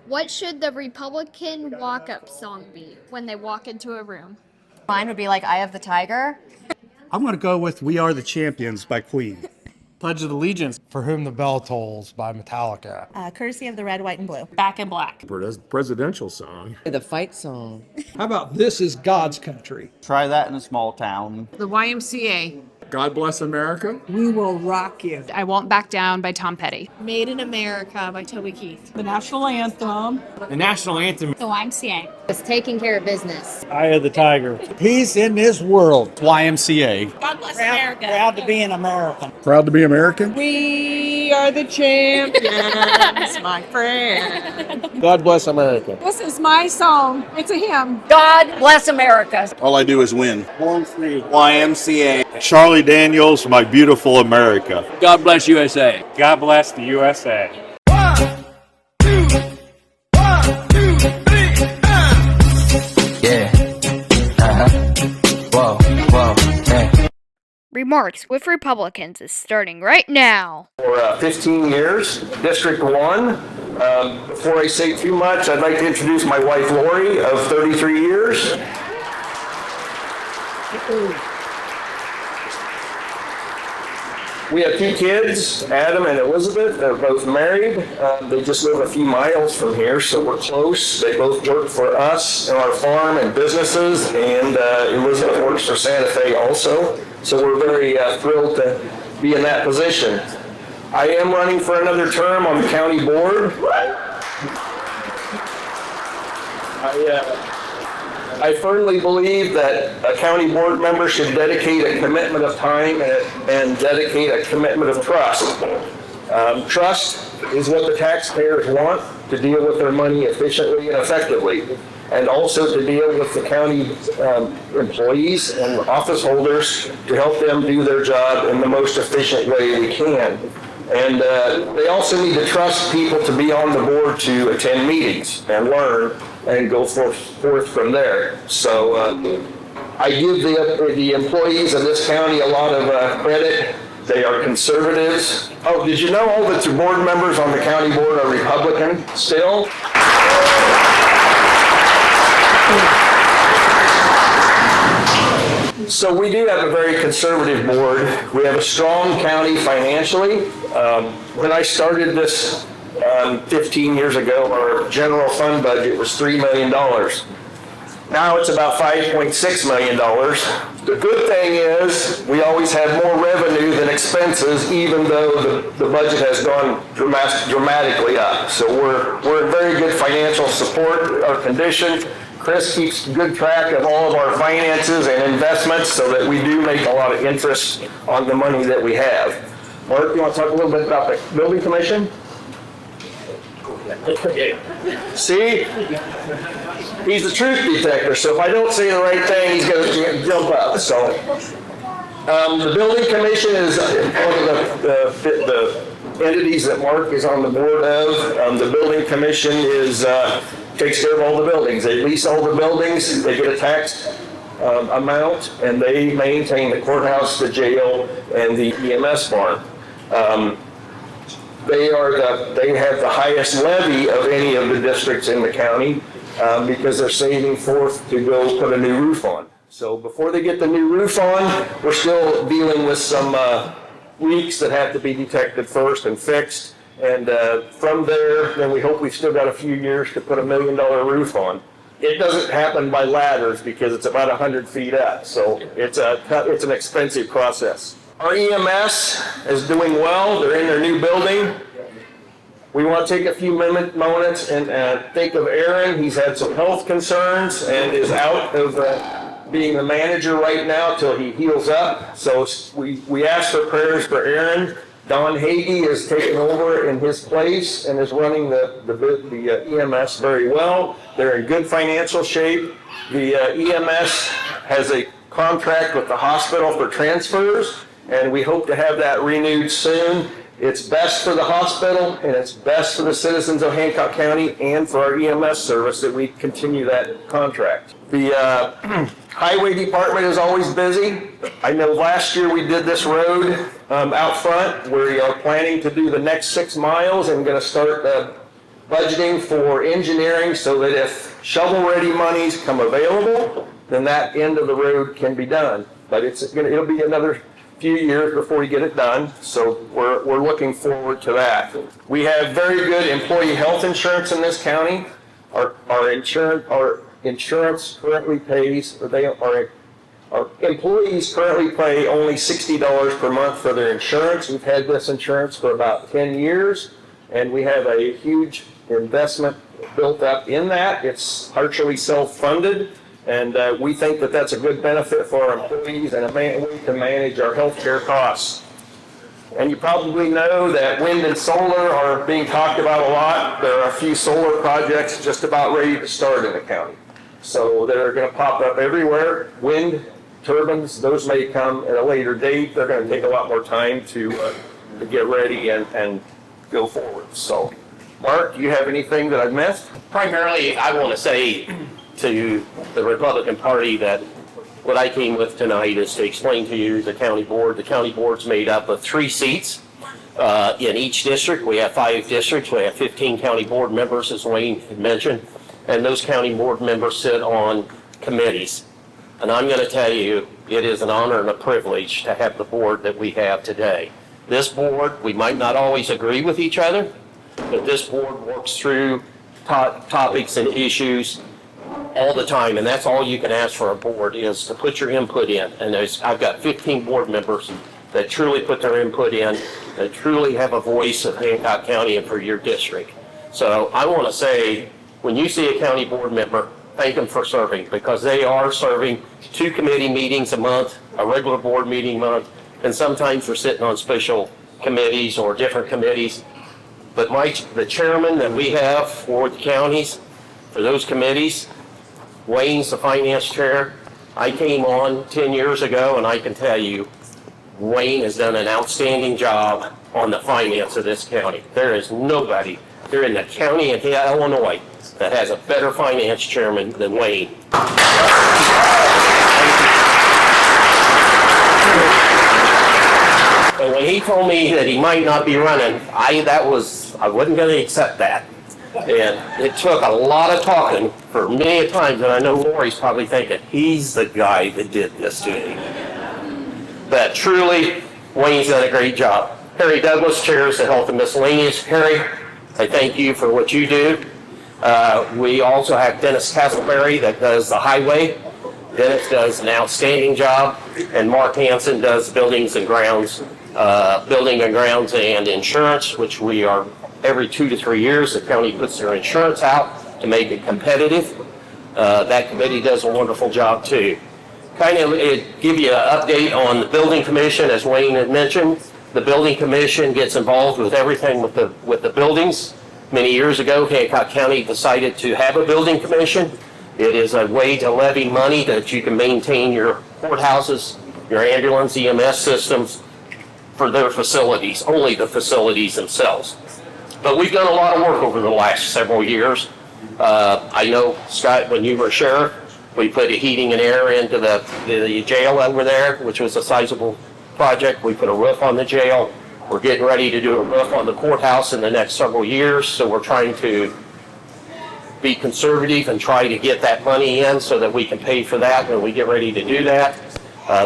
What should the Republican walk-up song be when they walk into a room? Mine would be like Eye of the Tiger. I'm going to go with We Are the Champions by Queen. Pledge of Allegiance. For Whom the Bell Tolls by Metallica. Courtesy of the Red, White, and Blue. Back in Black. Presidential song. The fight song. How about This Is God's Country? Try that in a small town. The YMCA. God Bless America. We Will Rock You. I Won't Back Down by Tom Petty. Made in America by Toby Keith. The National Anthem. The National Anthem. The YMCA. It's taking care of business. Eye of the Tiger. Peace in this world. YMCA. God bless America. Proud to be an American. Proud to be American. We are the champions, my friend. God Bless America. This is my song. It's a hymn. God bless America. All I do is win. Born free. YMCA. Charlie Daniels, My Beautiful America. God bless USA. God bless the USA. Yeah. Whoa, hey. Remarks with Republicans is starting right now. For 15 years, District 1. Before I say too much, I'd like to introduce my wife Lori of 33 years. We have 2 kids, Adam and Elizabeth. They're both married. They just live a few miles from here, so we're close. They both work for us on our farm and businesses, and Elizabeth works for Santa Fe also. So we're very thrilled to be in that position. I am running for another term on the county board. I firmly believe that a county board member should dedicate a commitment of time and dedicate a commitment of trust. Trust is what the taxpayers want to deal with their money efficiently and effectively, and also to deal with the county employees and office holders to help them do their job in the most efficient way we can. And they also need to trust people to be on the board to attend meetings and learn and go forth from there. So I give the employees of this county a lot of credit. They are conservatives. Oh, did you know all the board members on the county board are Republican still? So we do have a very conservative board. We have a strong county financially. When I started this 15 years ago, our general fund budget was $3 million. Now it's about $5.6 million. The good thing is we always have more revenue than expenses, even though the budget has gone dramatically up. So we're in very good financial support or condition. Chris keeps good track of all of our finances and investments so that we do make a lot of interest on the money that we have. Mark, you want to talk a little bit about the building commission? See? He's the truth detector, so if I don't say the right thing, he's going to jump up. So, the building commission is one of the entities that Mark is on the board of. The building commission takes care of all the buildings. They lease all the buildings, they get a tax amount, and they maintain the courthouse, the jail, and the EMS barn. They have the highest levy of any of the districts in the county because they're saving forth to go put a new roof on. So before they get the new roof on, we're still dealing with some leaks that have to be detected first and fixed. And from there, then we hope we've still got a few years to put $1 million roof on. It doesn't happen by ladders because it's about 100 feet up. So it's an expensive process. Our EMS is doing well. They're in their new building. We want to take a few moments and think of Aaron. He's had some health concerns and is out of being the manager right now till he heals up. So we ask for prayers for Aaron. Don Hagee is taking over in his place and is running the EMS very well. They're in good financial shape. The EMS has a contract with the hospital for transfers, and we hope to have that renewed soon. It's best for the hospital, and it's best for the citizens of Hancock County and for our EMS service that we continue that contract. The highway department is always busy. I know last year we did this road out front. We are planning to do the next 6 miles and going to start budgeting for engineering so that if shovel-ready monies come available, then that end of the road can be done. But it'll be another few years before we get it done, so we're looking forward to that. We have very good employee health insurance in this county. Our insurance currently pays, our employees currently pay only $60 per month for their insurance. We've had this insurance for about 10 years, and we have a huge investment built up in that. It's partially self-funded, and we think that that's a good benefit for our employees and a way to manage our healthcare costs. And you probably know that wind and solar are being talked about a lot. There are a few solar projects just about ready to start in the county. So they're going to pop up everywhere. Wind turbines, those may come at a later date. They're going to take a lot more time to get ready and go forward. So, Mark, do you have anything that I've missed? Primarily, I want to say to the Republican Party that what I came with tonight is to explain to you the county board. The county board's made up of 3 seats in each district. We have 5 districts. We have 15 county board members, as Wayne had mentioned, and those county board members sit on committees. And I'm going to tell you, it is an honor and a privilege to have the board that we have today. This board, we might not always agree with each other, but this board works through topics and issues all the time, and that's all you can ask for a board is to put your input in. And I've got 15 board members that truly put their input in, that truly have a voice of Hancock County and for your district. So I want to say, when you see a county board member, thank them for serving, because they are serving 2 committee meetings a month, a regular board meeting a month, and sometimes they're sitting on special committees or different committees. But the chairman that we have for the counties, for those committees, Wayne's the finance chair. I came on 10 years ago, and I can tell you, Wayne has done an outstanding job on the finance of this county. There is nobody here in the county of Illinois that has a better finance chairman than Wayne. And when he told me that he might not be running, I wasn't going to accept that. And it took a lot of talking for many a times, and I know Lori's probably thinking, he's the guy that did this to me. But truly, Wayne's done a great job. Harry Douglas chairs the Health and Miscellaneous. Harry, I thank you for what you do. We also have Dennis Castleberry that does the highway. Dennis does an outstanding job, and Mark Hansen does building and grounds and insurance, which we are every 2 to 3 years. The county puts their insurance out to make it competitive. That committee does a wonderful job too. Kind of give you an update on the building commission, as Wayne had mentioned. The building commission gets involved with everything with the buildings. Many years ago, Hancock County decided to have a building commission. It is a way to levy money that you can maintain your courthouses, your ambulance, EMS systems for their facilities, only the facilities themselves. But we've done a lot of work over the last several years. I know, Scott, when you were sheriff, we put heating and air into the jail over there, which was a sizable project. We put a roof on the jail. We're getting ready to do a roof on the courthouse in the next several years, so we're trying to be conservative and try to get that money in so that we can pay for that when we get ready to do that.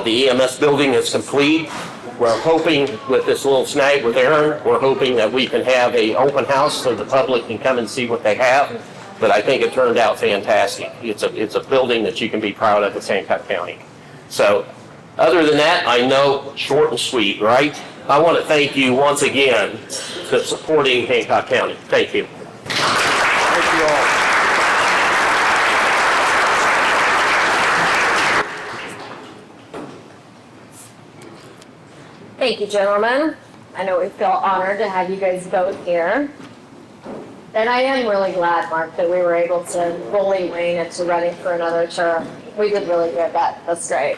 The EMS building is complete. We're hoping with this little snag with Aaron, we're hoping that we can have an open house so the public can come and see what they have. But I think it turned out fantastic. It's a building that you can be proud of in Hancock County. So other than that, I know, short and sweet, right? I want to thank you once again for supporting Hancock County. Thank you. Thank you all. Thank you, gentlemen. I know we feel honored to have you guys both here. And I am really glad, Mark, that we were able to bully Wayne into running for another term. We did really good. That's great.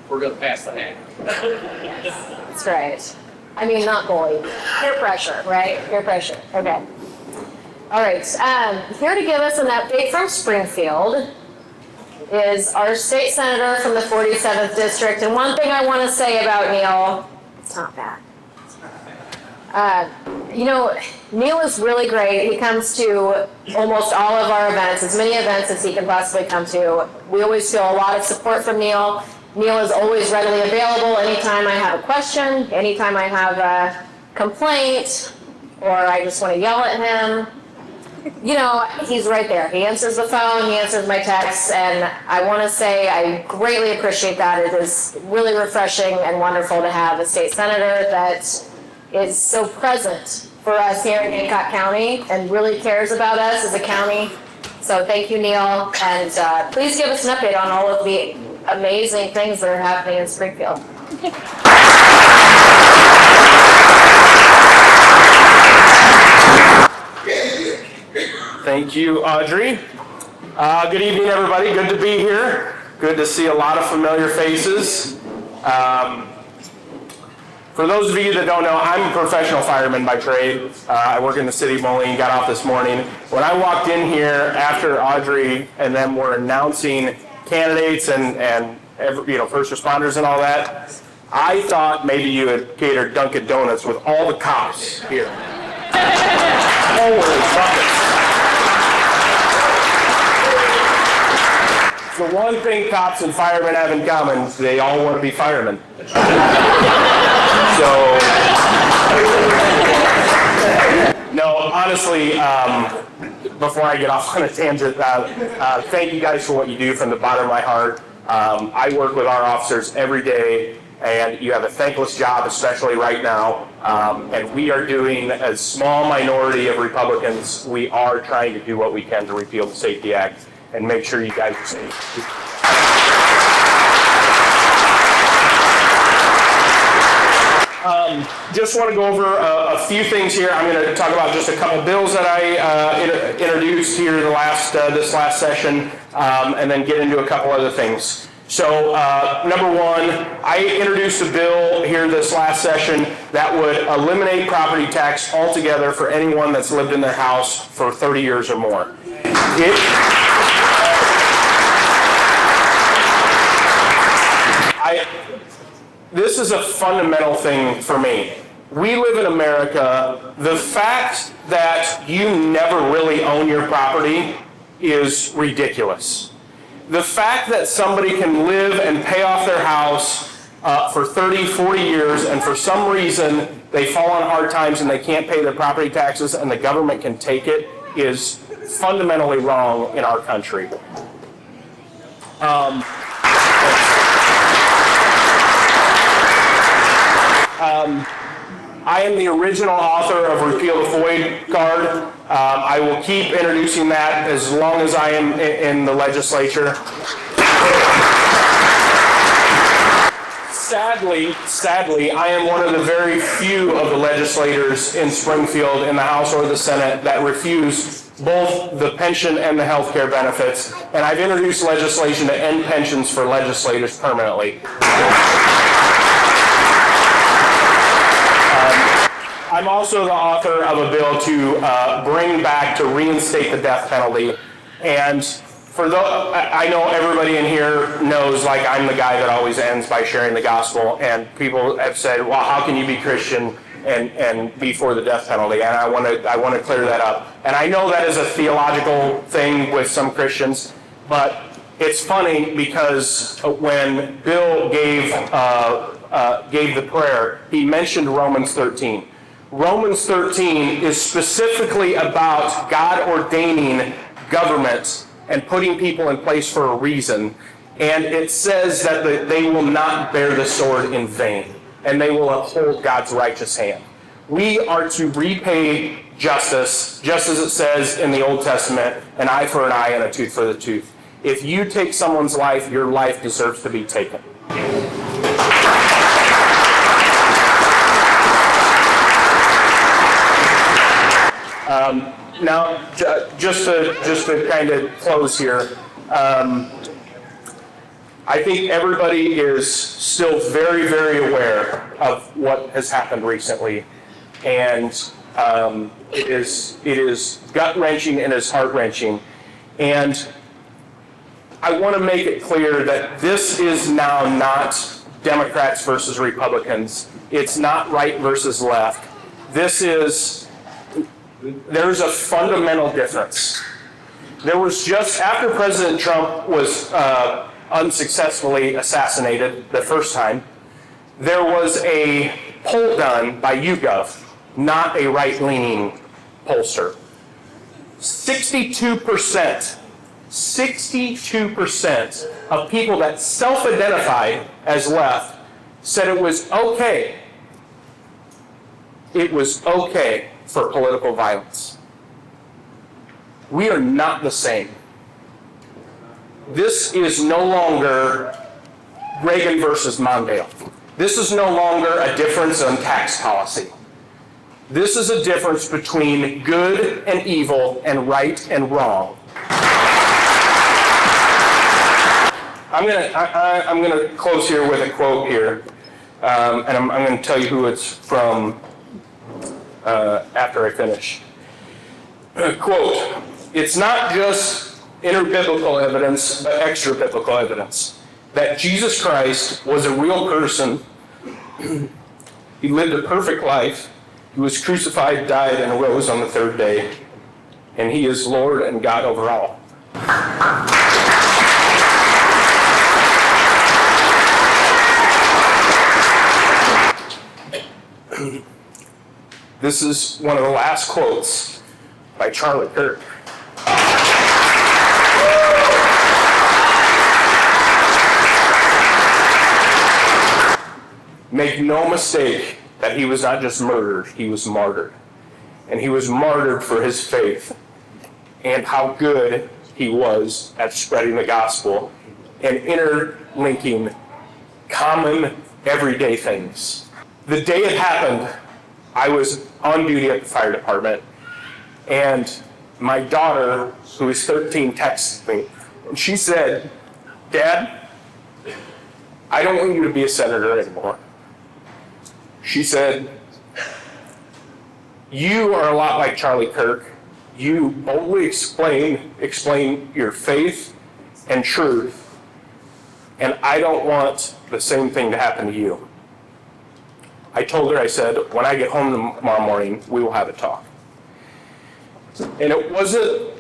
We're going to pass the hat. That's right. I mean, not bully. Peer pressure, right? Peer pressure. Okay. All right. Here to give us an update from Springfield is our state senator from the 47th district. And one thing I want to say about Neil, it's not bad. You know, Neil is really great. He comes to almost all of our events, as many events as he can possibly come to. We always feel a lot of support from Neil. Neil is always readily available anytime I have a question, anytime I have a complaint, or I just want to yell at him. You know, he's right there. He answers the phone, he answers my texts, and I want to say I greatly appreciate that. It is really refreshing and wonderful to have a state senator that is so present for us here in Hancock County and really cares about us as a county. So thank you, Neil, and please give us an update on all of the amazing things that are happening in Springfield. Thank you, Audrey. Good evening, everybody. Good to be here. Good to see a lot of familiar faces. For those of you that don't know, I'm a professional fireman by trade. I work in the city of Moline, got off this morning. When I walked in here after Audrey and them were announcing candidates and first responders and all that, I thought maybe you had catered Dunkin' Donuts with all the cops here. Holy buckets. The one thing cops and firemen have in common, they all want to be firemen. So, no, honestly, before I get off on a tangent, thank you guys for what you do from the bottom of my heart. I work with our officers every day, and you have a thankless job, especially right now. And we are doing a small minority of Republicans. We are trying to do what we can to repeal the Safety Act and make sure you guys are safe. Just want to go over a few things here. I'm going to talk about just a couple bills that I introduced here this last session, and then get into a couple other things. So, number one, I introduced a bill here this last session that would eliminate property tax altogether for anyone that's lived in their house for 30 years or more. This is a fundamental thing for me. We live in America. The fact that you never really own your property is ridiculous. The fact that somebody can live and pay off their house for 30, 40 years, and for some reason they fall on hard times and they can't pay their property taxes and the government can take it is fundamentally wrong in our country. I am the original author of Repeal the Void Card. I will keep introducing that as long as I am in the legislature. Sadly, I am one of the very few of the legislators in Springfield, in the House or the Senate, that refuse both the pension and the health care benefits. And I've introduced legislation to end pensions for legislators permanently. I'm also the author of a bill to reinstate the death penalty. And I know everybody in here knows, like, I'm the guy that always ends by sharing the gospel. And people have said, well, how can you be Christian and be for the death penalty? And I want to clear that up. And I know that is a theological thing with some Christians, but it's funny because when Bill gave the prayer, he mentioned Romans 13. Romans 13 is specifically about God ordaining government and putting people in place for a reason. And it says that they will not bear the sword in vain, and they will uphold God's righteous hand. We are to repay justice, just as it says in the Old Testament, an eye for an eye and a tooth for the tooth. If you take someone's life, your life deserves to be taken. Now, just to kind of close here, I think everybody is still very, very aware of what has happened recently, and it is gut-wrenching and it's heart-wrenching. And I want to make it clear that this is now not Democrats versus Republicans. It's not right versus left. there's a fundamental difference. There was just after President Trump was unsuccessfully assassinated the first time, there was a poll done by YouGov, not a right-leaning pollster. 62% of people that self-identified as left said it was okay. It was okay for political violence. We are not the same. This is no longer Reagan versus Mondale. This is no longer a difference on tax policy. This is a difference between good and evil and right and wrong. I'm gonna close here with a quote here, and I'm gonna tell you who it's from after I finish. Quote, "It's not just interbiblical evidence, but extra-biblical evidence that Jesus Christ was a real person. He lived a perfect life. He was crucified, died, and arose on the third day. And he is Lord and God over all." This is one of the last quotes by Charlie Kirk. Make no mistake that he was not just murdered, he was martyred. And he was martyred for his faith and how good he was at spreading the gospel and interlinking common everyday things. The day it happened, I was on duty at the fire department, and my daughter, who is 13, texted me, and she said, "Dad, I don't want you to be a senator anymore." She said, "You are a lot like Charlie Kirk. You boldly explain your faith and truth, and I don't want the same thing to happen to you." I told her, I said, "When I get home tomorrow morning, we will have a talk." And it wasn't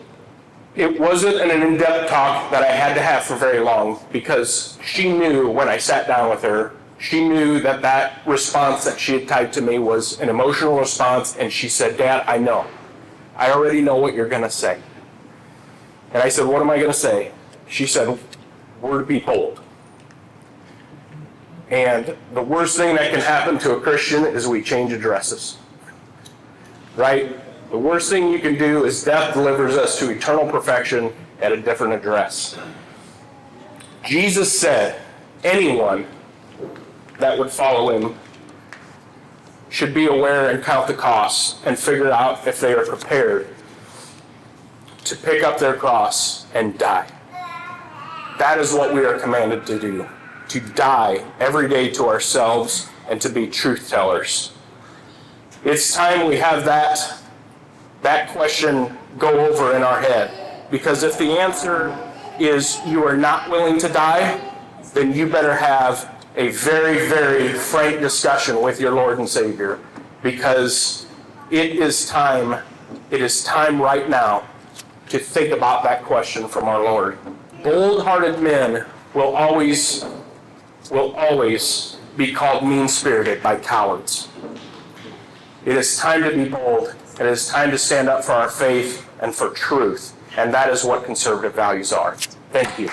an in-depth talk that I had to have for very long, because she knew when I sat down with her, she knew that that response that she had typed to me was an emotional response, and she said, "Dad, I know. I already know what you're gonna say." And I said, "What am I gonna say?" She said, "We're to be bold. And the worst thing that can happen to a Christian is we change addresses." Right? The worst thing you can do is death delivers us to eternal perfection at a different address. Jesus said anyone that would follow him should be aware and count the costs and figure out if they are prepared to pick up their cross and die. That is what we are commanded to do, to die every day to ourselves and to be truth tellers. It's time we have that question go over in our head, because if the answer is you are not willing to die, then you better have a very, very frank discussion with your Lord and Savior, because it is time right now to think about that question from our Lord. Bold-hearted men will always be called mean-spirited by cowards. It is time to be bold. It is time to stand up for our faith and for truth, and that is what conservative values are. Thank you.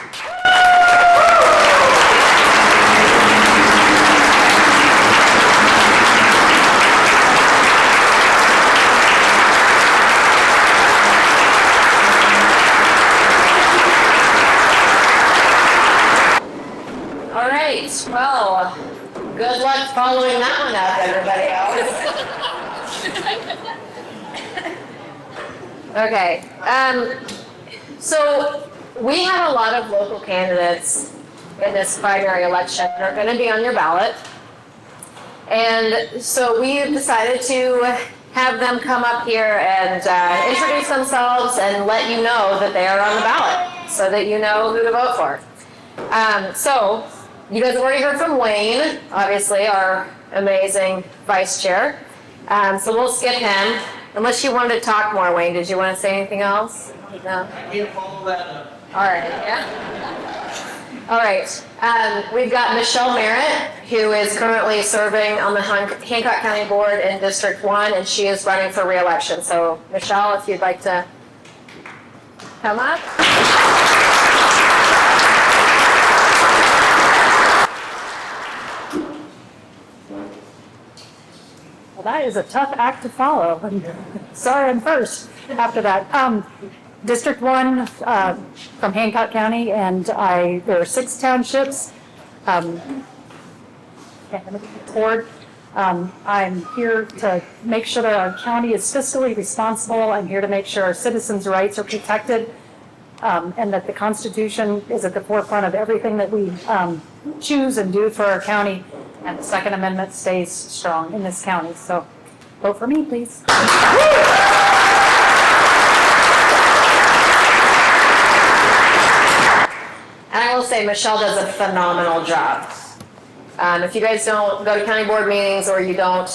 All right, well, good luck following that one up, everybody else. Okay, so we have a lot of local candidates in this primary election that are going to be on your ballot. And so we decided to have them come up here and introduce themselves and let you know that they are on the ballot so that you know who to vote for. So you guys have already heard from Wayne, obviously our amazing vice chair. So we'll skip him, unless you wanted to talk more, Wayne. Did you want to say anything else? No? All right, yeah. All right, we've got Michelle Merritt, who is currently serving on the Hancock County Board in District 1, and she is running for re-election. So Michelle, if you'd like to come up. Well, that is a tough act to follow. Sorry, I'm first after that. District 1 from Hancock County, and there are 6 townships. Board. I'm here to make sure that our county is fiscally responsible. I'm here to make sure our citizens' rights are protected, and that the Constitution is at the forefront of everything that we choose and do for our county, and the Second Amendment stays strong in this county. So vote for me, please. And I will say, Michelle does a phenomenal job. If you guys don't go to county board meetings or you don't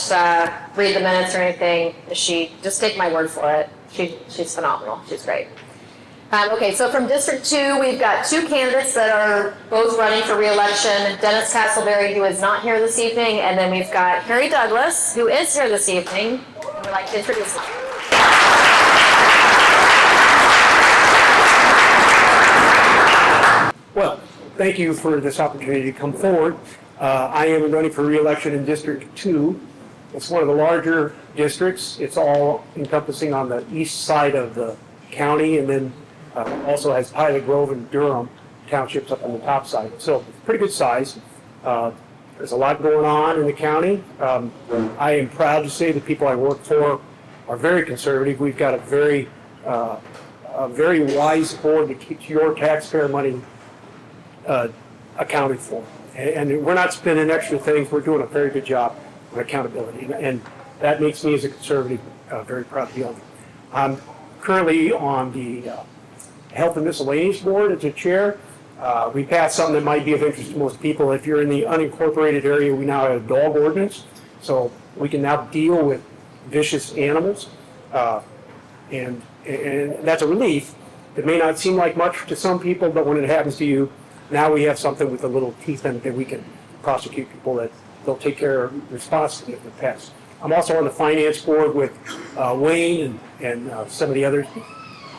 read the minutes or anything, just take my word for it. She's phenomenal. She's great. Okay, so from District 2, we've got 2 candidates that are both running for re-election. Dennis Castleberry, who is not here this evening, and then we've got Harry Douglas, who is here this evening. We'd like to introduce him. Well, thank you for this opportunity to come forward. I am running for re-election in District 2. It's one of the larger districts. It's all encompassing on the east side of the county, and then also has Pilot Grove and Durham townships up on the top side. So pretty good size. There's a lot going on in the county. I am proud to say the people I work for are very conservative. We've got a very wise board that keeps your taxpayer money accounted for. And we're not spending extra things. We're doing a very good job on accountability. And that makes me, as a conservative, very proud to be on it. I'm currently on the Health and Miscellaneous Board as a chair. We passed something that might be of interest to most people. If you're in the unincorporated area, we now have a dog ordinance. So we can now deal with vicious animals. And that's a relief. It may not seem like much to some people, but when it happens to you, now we have something with a little teeth in it that we can prosecute people that they'll take care of responsibly if they're passed. I'm also on the finance board with Wayne and some of the others.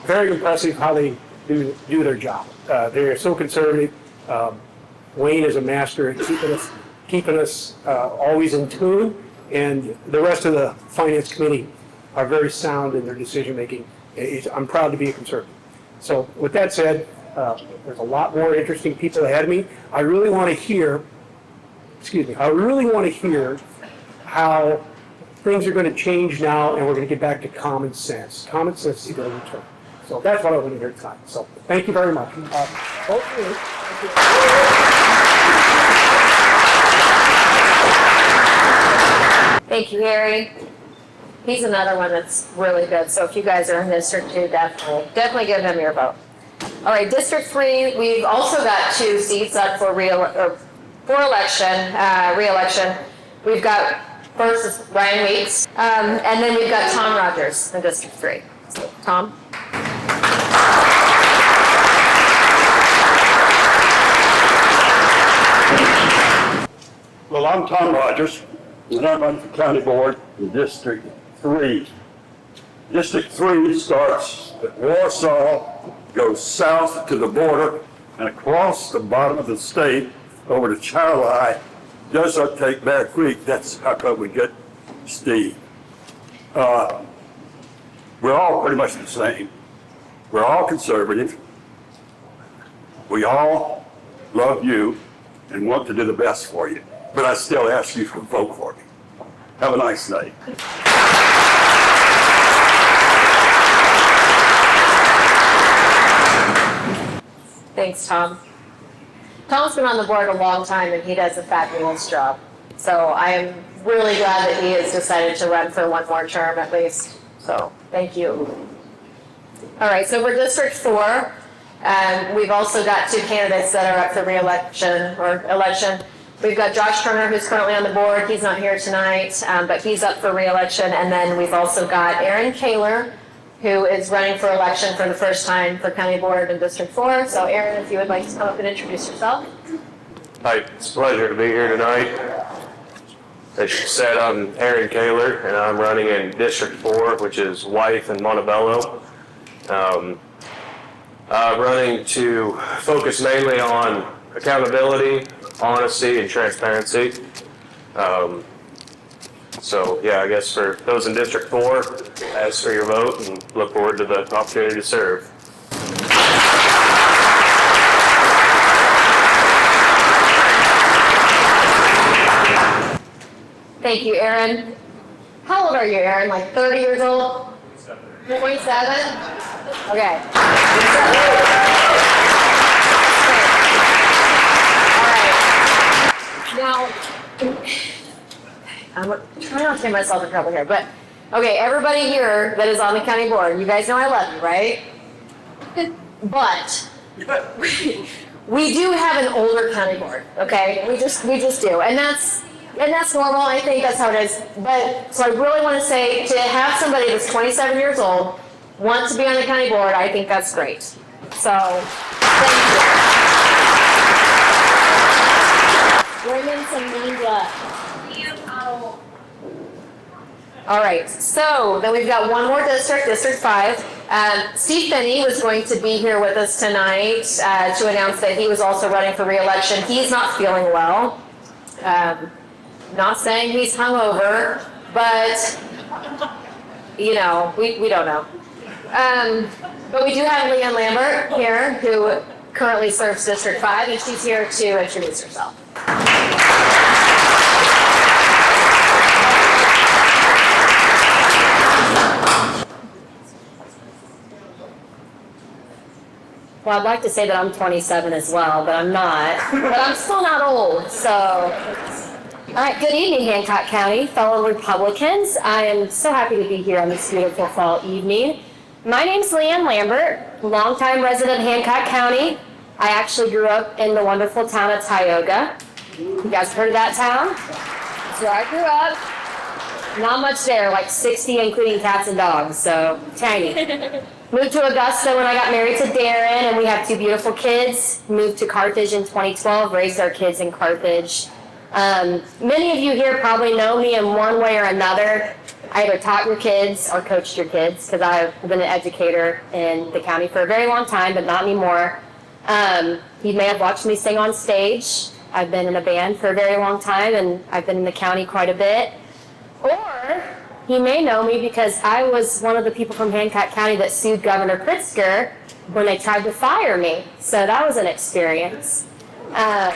Very impressive how they do their job. They're so conservative. Wayne is a master at keeping us always in tune, and the rest of the finance committee are very sound in their decision making. I'm proud to be a conservative. So with that said, there's a lot more interesting people ahead of me. I really want to hear how things are going to change now, and we're going to get back to common sense. Common sense is going to return. So that's what I want to hear tonight. So thank you very much. Thank you, Harry. He's another one that's really good. So if you guys are in District 2, definitely give him your vote. All right, District 3, we've also got 2 seats up for re-election. We've got first is Ryan Weeks, and then we've got Tom Rogers in District 3. So, Tom. Well, I'm Tom Rogers, and I'm on the county board in District 3. District 3 starts at Warsaw, goes south to the border, and across the bottom of the state over to Charley, just up take Bear Creek. That's how come we get Steve. We're all pretty much the same. We're all conservative. We all love you and want to do the best for you. But I still ask you to vote for me. Have a nice night. Thanks, Tom. Tom's been on the board a long time, and he does a fabulous job. So I am really glad that he has decided to run for one more term at least. So thank you. All right, so for District 4, we've also got 2 candidates that are up for re-election or election. We've got Josh Turner, who's currently on the board. He's not here tonight, but he's up for re-election. And then we've also got Aaron Kaler, who is running for election for the first time for County Board in District 4. So Aaron, if you would like to come up and introduce yourself. Hi, it's a pleasure to be here tonight. As you said, I'm Aaron Kaler, and I'm running in District 4, which is Wythe and Montebello. I'm running to focus mainly on accountability, honesty, and transparency. So yeah, I guess for those in District 4, ask for your vote and look forward to the opportunity to serve. Thank you, Aaron. How old are you, Aaron? Like 30 years old? 27? Okay. All right. Now, I'm trying not to get myself in trouble here, but okay, everybody here that is on the county board, you guys know I love you, right? But we do have an older county board, okay? We just do, and that's normal. I think that's how it is. But so I really want to say, to have somebody that's 27 years old want to be on the county board, I think that's great. So thank you. Bring in some mean blood. All right, so then we've got one more district, District 5. Steve Finney was going to be here with us tonight to announce that he was also running for re-election. He's not feeling well. Not saying he's hungover, but you know, we don't know. But we do have Leanne Lambert here, who currently serves District 5, and she's here to introduce herself. Well, I'd like to say that I'm 27 as well, but I'm not. But I'm still not old, so. All right, good evening, Hancock County, fellow Republicans. I am so happy to be here on this beautiful fall evening. My name's Leanne Lambert, longtime resident of Hancock County. I actually grew up in the wonderful town of Tioga. You guys heard of that town? That's where I grew up. Not much there, like 60, including cats and dogs, so tiny. Moved to Augusta when I got married to Darren, and we have 2 beautiful kids. Moved to Carthage in 2012, raised our kids in Carthage. Many of you here probably know me in one way or another. I either taught your kids or coached your kids, because I've been an educator in the county for a very long time, but not anymore. You may have watched me sing on stage. I've been in a band for a very long time, and I've been in the county quite a bit. Or you may know me because I was one of the people from Hancock County that sued Governor Pritzker when they tried to fire me. So that was an experience. Yeah.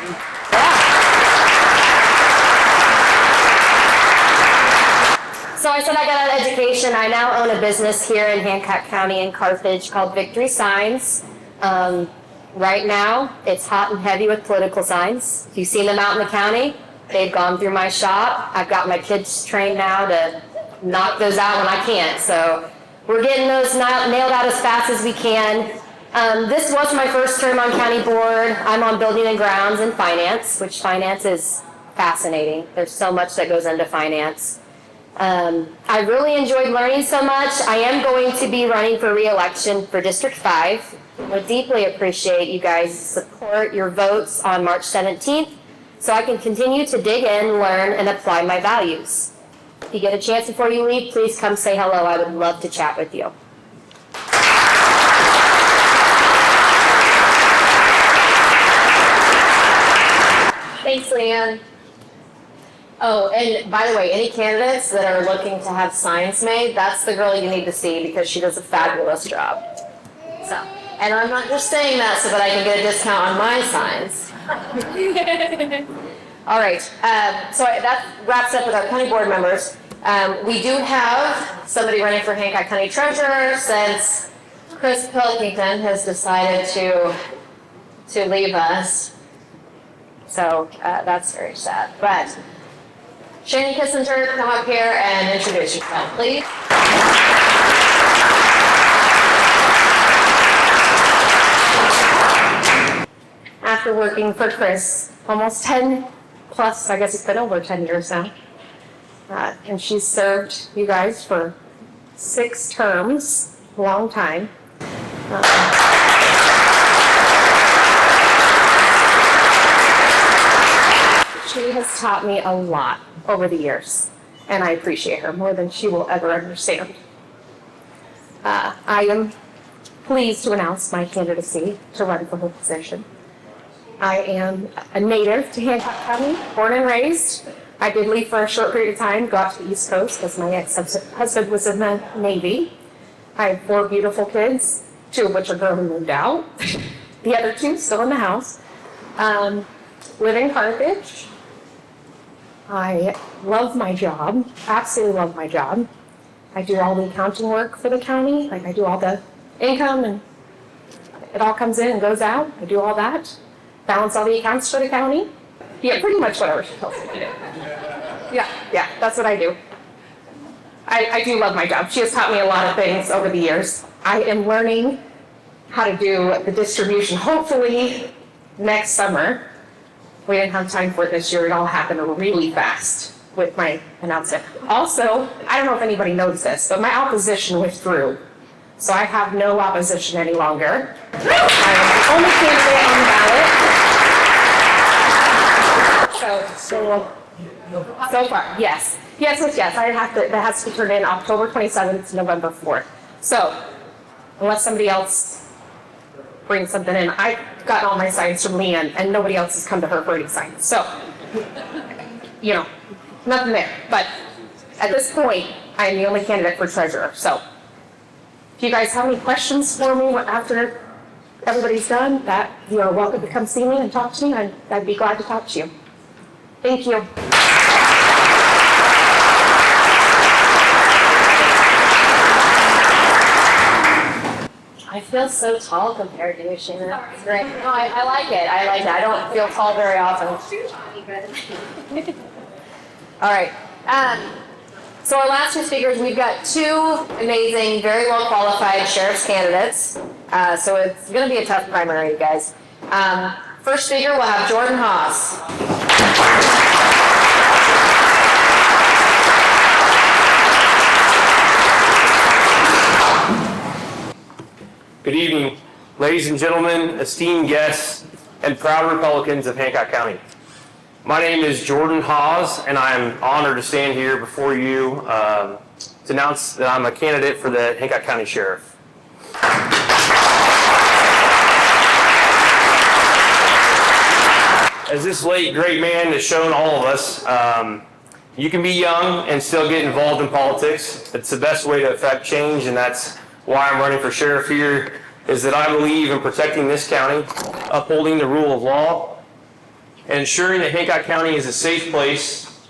So I said I got an education. I now own a business here in Hancock County in Carthage called Victory Signs. Right now, it's hot and heavy with political signs. If you've seen them out in the county, they've gone through my shop. I've got my kids trained now to knock those out when I can't. So we're getting those nailed out as fast as we can. This was my first term on county board. I'm on building and grounds and finance, which finance is fascinating. There's so much that goes into finance. I really enjoyed learning so much. I am going to be running for re-election for District 5. I would deeply appreciate you guys' support, your votes on March 17th, so I can continue to dig in, learn, and apply my values. If you get a chance before you leave, please come say hello. I would love to chat with you. Thanks, Leanne. Oh, and by the way, any candidates that are looking to have signs made, that's the girl you need to see because she does a fabulous job. So, and I'm not just saying that so that I can get a discount on my signs. All right, so that wraps up with our county board members. We do have somebody running for Hancock County Treasurer since Chris Pilkington has decided to leave us. So that's very sad. But Shane Kissinger, come up here and introduce yourself, please. After working for Chris almost 10 plus, I guess it's been over 10 years now. And she's served you guys for 6 terms, a long time. She has taught me a lot over the years, and I appreciate her more than she will ever understand. I am pleased to announce my candidacy to run for her position. I am a native to Hancock County, born and raised. I did leave for a short period of time, go out to the East Coast because my ex-husband was in the Navy. I have 4 beautiful kids, 2 of which are grown and moved out. The other 2 still in the house. Live in Carthage. I love my job, absolutely love my job. I do all the accounting work for the county, like I do all the income and it all comes in and goes out. I do all that, balance all the accounts for the county. Yeah, pretty much whatever she tells me to do. Yeah, that's what I do. I do love my job. She has taught me a lot of things over the years. I am learning how to do the distribution, hopefully next summer. We didn't have time for it this year. It all happened really fast with my announcement. Also, I don't know if anybody knows this, but my opposition withdrew. So I have no opposition any longer. I'm the only candidate on the ballot. So far, yes. Yes. That has to be turned in October 27th to November 4th. So, unless somebody else brings something in, I've gotten all my signs from Leanne, and nobody else has come to her for any signs. So, nothing there. But at this point, I am the only candidate for treasurer. So, if you guys have any questions for me after everybody's done, that you are welcome to come see me and talk to me. I'd be glad to talk to you. Thank you. I feel so tall compared to you, Sheena. It's great. No, I like it. I don't feel tall very often. All right. So our last 2 speakers, we've got 2 amazing, very well qualified sheriff's candidates. So it's going to be a tough primary, you guys. First speaker, we'll have Jordan Haas. Good evening, ladies and gentlemen, esteemed guests, and proud Republicans of Hancock County. My name is Jordan Haas, and I'm honored to stand here before you to announce that I'm a candidate for the Hancock County Sheriff. As this late great man has shown all of us, you can be young and still get involved in politics. It's the best way to affect change, and that's why I'm running for sheriff here, is that I believe in protecting this county, upholding the rule of law, and ensuring that Hancock County is a safe place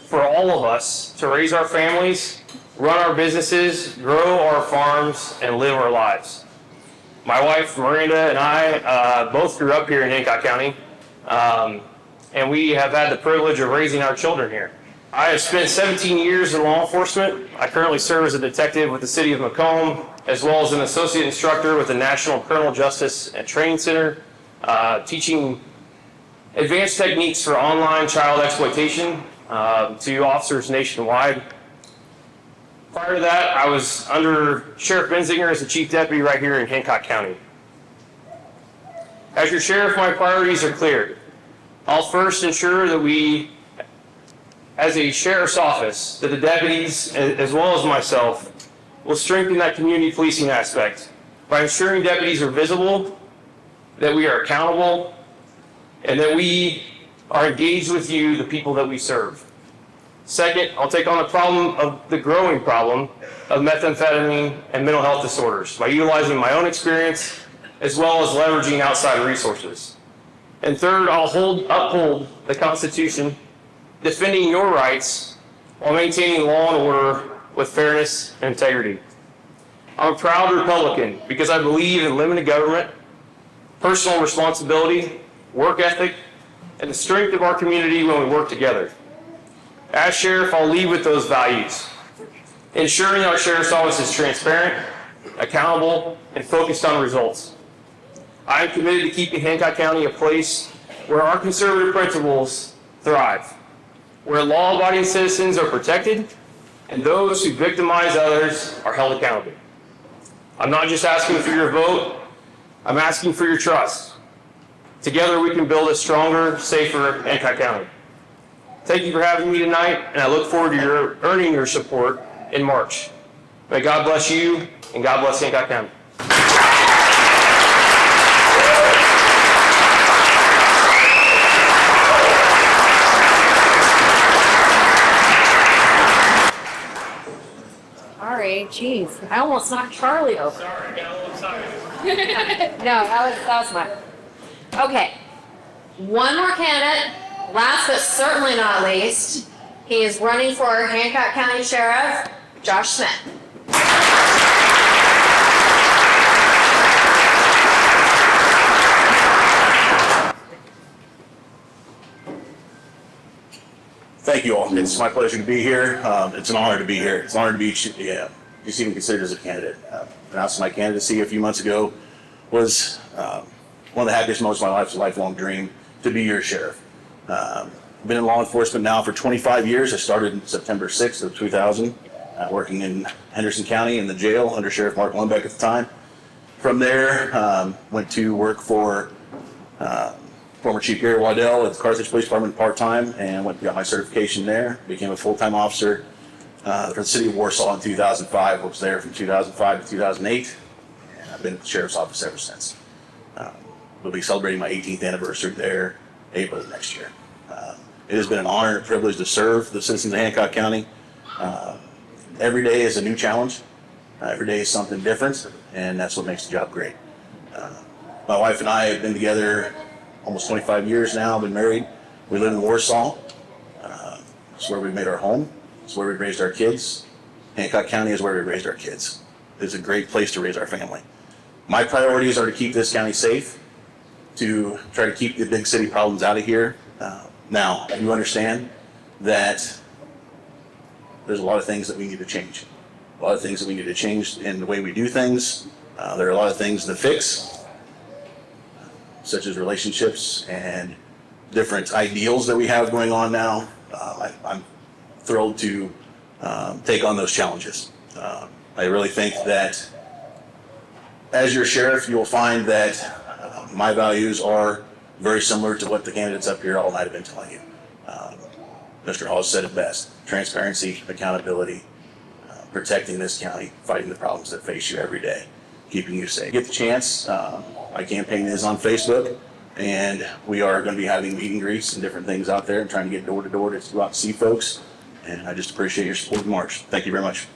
for all of us to raise our families, run our businesses, grow our farms, and live our lives. My wife, Miranda, and I both grew up here in Hancock County, and we have had the privilege of raising our children here. I have spent 17 years in law enforcement. I currently serve as a detective with the City of Macomb, as well as an associate instructor with the National Criminal Justice and Training Center, teaching advanced techniques for online child exploitation to officers nationwide. Prior to that, I was under Sheriff Benzinger as the chief deputy right here in Hancock County. As your sheriff, my priorities are clear. I'll first ensure that we, as a sheriff's office, that the deputies, as well as myself, will strengthen that community policing aspect by ensuring deputies are visible, that we are accountable, and that we are engaged with you, the people that we serve. Second, I'll take on the growing problem of methamphetamine and mental health disorders by utilizing my own experience as well as leveraging outside resources. And third, I'll uphold the Constitution, defending your rights while maintaining law and order with fairness and integrity. I'm a proud Republican because I believe in limited government, personal responsibility, work ethic, and the strength of our community when we work together. As sheriff, I'll lead with those values, ensuring our sheriff's office is transparent, accountable, and focused on results. I am committed to keeping Hancock County a place where our conservative principles thrive, where law-abiding citizens are protected and those who victimize others are held accountable. I'm not just asking for your vote, I'm asking for your trust. Together we can build a stronger, safer Hancock County. Thank you for having me tonight, and I look forward to your earning your support in March. May God bless you, and God bless Hancock County. Sorry, geez, I almost knocked Charlie over. Sorry, I got a little excited. No, that was mine. Okay, one more candidate, last but certainly not least. He is running for Hancock County Sheriff, Josh Smith. Thank you all. It's my pleasure to be here. It's an honor to be here. It's an honor to be just even considered as a candidate. Announcing my candidacy a few months ago was one of the happiest moments of my life. It's a lifelong dream to be your sheriff. I've been in law enforcement now for 25 years. I started in September 6th of 2000, working in Henderson County in the jail under Sheriff Mark Lundbeck at the time. From there, went to work for former Chief Gary Waddell at the Carthage Police Department part-time, and got my certification there. Became a full-time officer for the city of Warsaw in 2005. I was there from 2005 to 2008, and I've been at the sheriff's office ever since. We'll be celebrating my 18th anniversary there April of next year. It has been an honor and a privilege to serve the citizens of Hancock County. Every day is a new challenge. Every day is something different, and that's what makes the job great. My wife and I have been together almost 25 years now, been married. We live in Warsaw. It's where we made our home. It's where we raised our kids. Hancock County is where we raised our kids. It's a great place to raise our family. My priorities are to keep this county safe, to try to keep the big city problems out of here. Now, you understand that there's a lot of things that we need to change. A lot of things that we need to change in the way we do things. There are a lot of things to fix, such as relationships and different ideals that we have going on now. I'm thrilled to take on those challenges. I really think that as your sheriff, you'll find that my values are very similar to what the candidates up here all night have been telling you. Mr. Hawes said it best: transparency, accountability, protecting this county, fighting the problems that face you every day, keeping you safe. Get the chance. My campaign is on Facebook, and we are going to be having meet and greets and different things out there and trying to get door to door to go out and see folks. And I just appreciate your support in March. Thank you very much.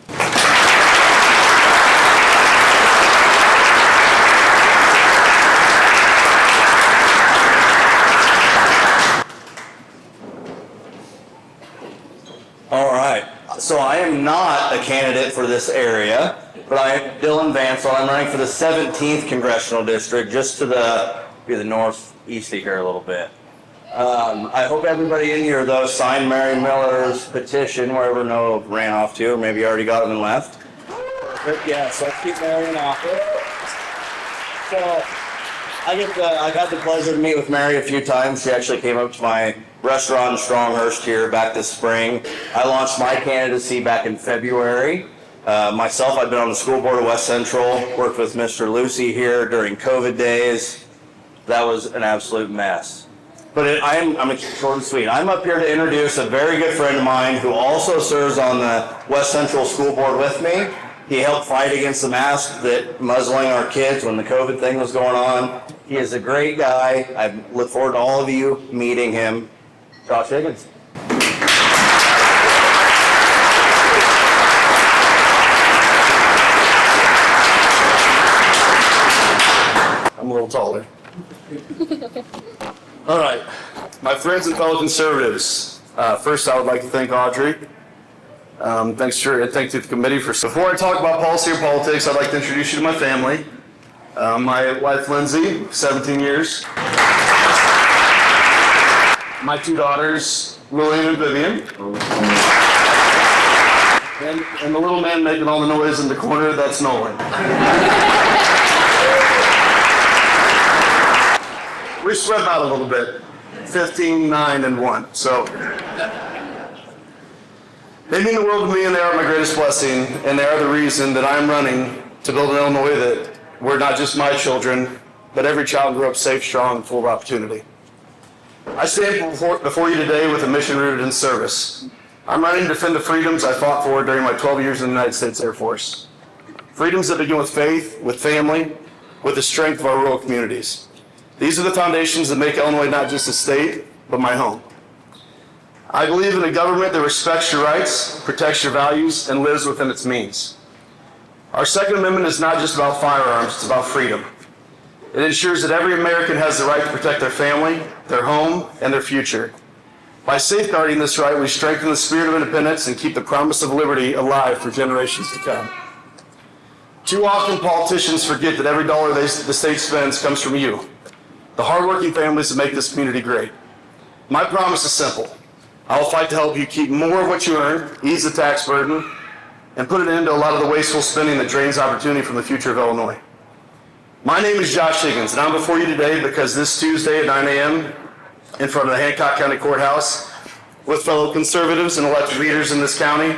All right, so I am not a candidate for this area, but I am Dylan Vansell. I'm running for the 17th Congressional District, just to the northeast of here a little bit. I hope everybody in here, though, signed Mary Miller's petition, wherever Noah ran off to, or maybe already got him and left. But yeah, so let's keep Mary in office. So I got the pleasure to meet with Mary a few times. She actually came up to my restaurant in Stronghurst here back this spring. I launched my candidacy back in February. Myself, I've been on the school board of West Central, worked with Mr. Lucy here during COVID days. That was an absolute mess. But I'm going to keep it short and sweet. I'm up here to introduce a very good friend of mine who also serves on the West Central School Board with me. He helped fight against the mask that muzzling our kids when the COVID thing was going on. He is a great guy. I look forward to all of you meeting him. Josh Higgins. I'm a little taller. All right, my friends and fellow conservatives. First, I would like to thank Audrey. Thank you to the committee for. Before I talk about policy or politics, I'd like to introduce you to my family. My wife, Lindsay, 17 years. My two daughters, Lillian and Vivian. And the little man making all the noise in the corner, that's Nolan. We spread them out a little bit. 15, 9, and 1. So they mean the world to me, and they are my greatest blessing, and they are the reason that I'm running to build an Illinois that where not just my children, but every child grew up safe, strong, and full of opportunity. I stand before you today with a mission rooted in service. I'm running to defend the freedoms I fought for during my 12 years in the United States Air Force. Freedoms that begin with faith, with family, with the strength of our rural communities. These are the foundations that make Illinois not just a state, but my home. I believe in a government that respects your rights, protects your values, and lives within its means. Our Second Amendment is not just about firearms, it's about freedom. It ensures that every American has the right to protect their family, their home, and their future. By safeguarding this right, we strengthen the spirit of independence and keep the promise of liberty alive for generations to come. Too often, politicians forget that every dollar the state spends comes from you, the hardworking families that make this community great. My promise is simple. I will fight to help you keep more of what you earn, ease the tax burden, and put an end to a lot of the wasteful spending that drains opportunity from the future of Illinois. My name is Josh Higgins, and I'm before you today because this Tuesday at 9 a.m. in front of the Hancock County Courthouse with fellow conservatives and elected leaders in this county,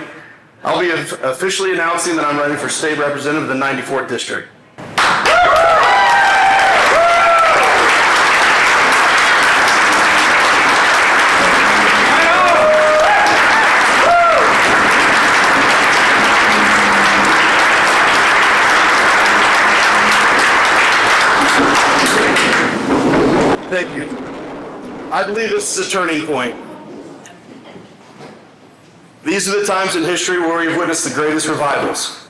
I'll be officially announcing that I'm running for state representative of the 94th District. Thank you. I believe this is a turning point. These are the times in history where we've witnessed the greatest revivals.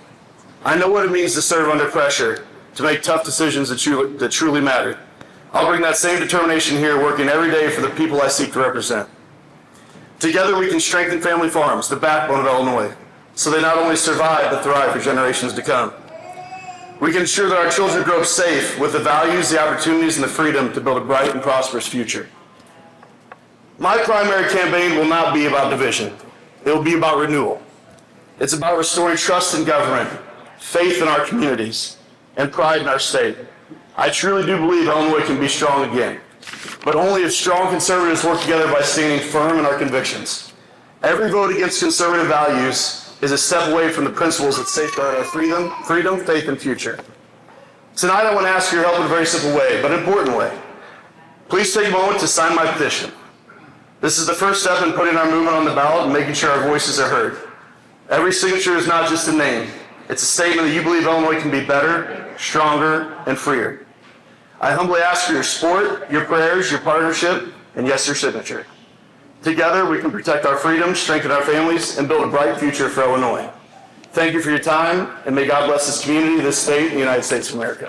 I know what it means to serve under pressure, to make tough decisions that truly matter. I'll bring that same determination here, working every day for the people I seek to represent. Together we can strengthen family farms, the backbone of Illinois, so they not only survive but thrive for generations to come. We can ensure that our children grow up safe with the values, the opportunities, and the freedom to build a bright and prosperous future. My primary campaign will not be about division. It will be about renewal. It's about restoring trust in government, faith in our communities, and pride in our state. I truly do believe Illinois can be strong again, but only if strong conservatives work together by standing firm in our convictions. Every vote against conservative values is a step away from the principles that safeguard our freedom, faith, and future. Tonight I want to ask for your help in a very simple way, but important way. Please take a moment to sign my petition. This is the first step in putting our movement on the ballot and making sure our voices are heard. Every signature is not just a name. It's a statement that you believe Illinois can be better, stronger, and freer. I humbly ask for your support, your prayers, your partnership, and yes, your signature. Together, we can protect our freedom, strengthen our families, and build a bright future for Illinois. Thank you for your time, and may God bless this community, this state, and the United States of America.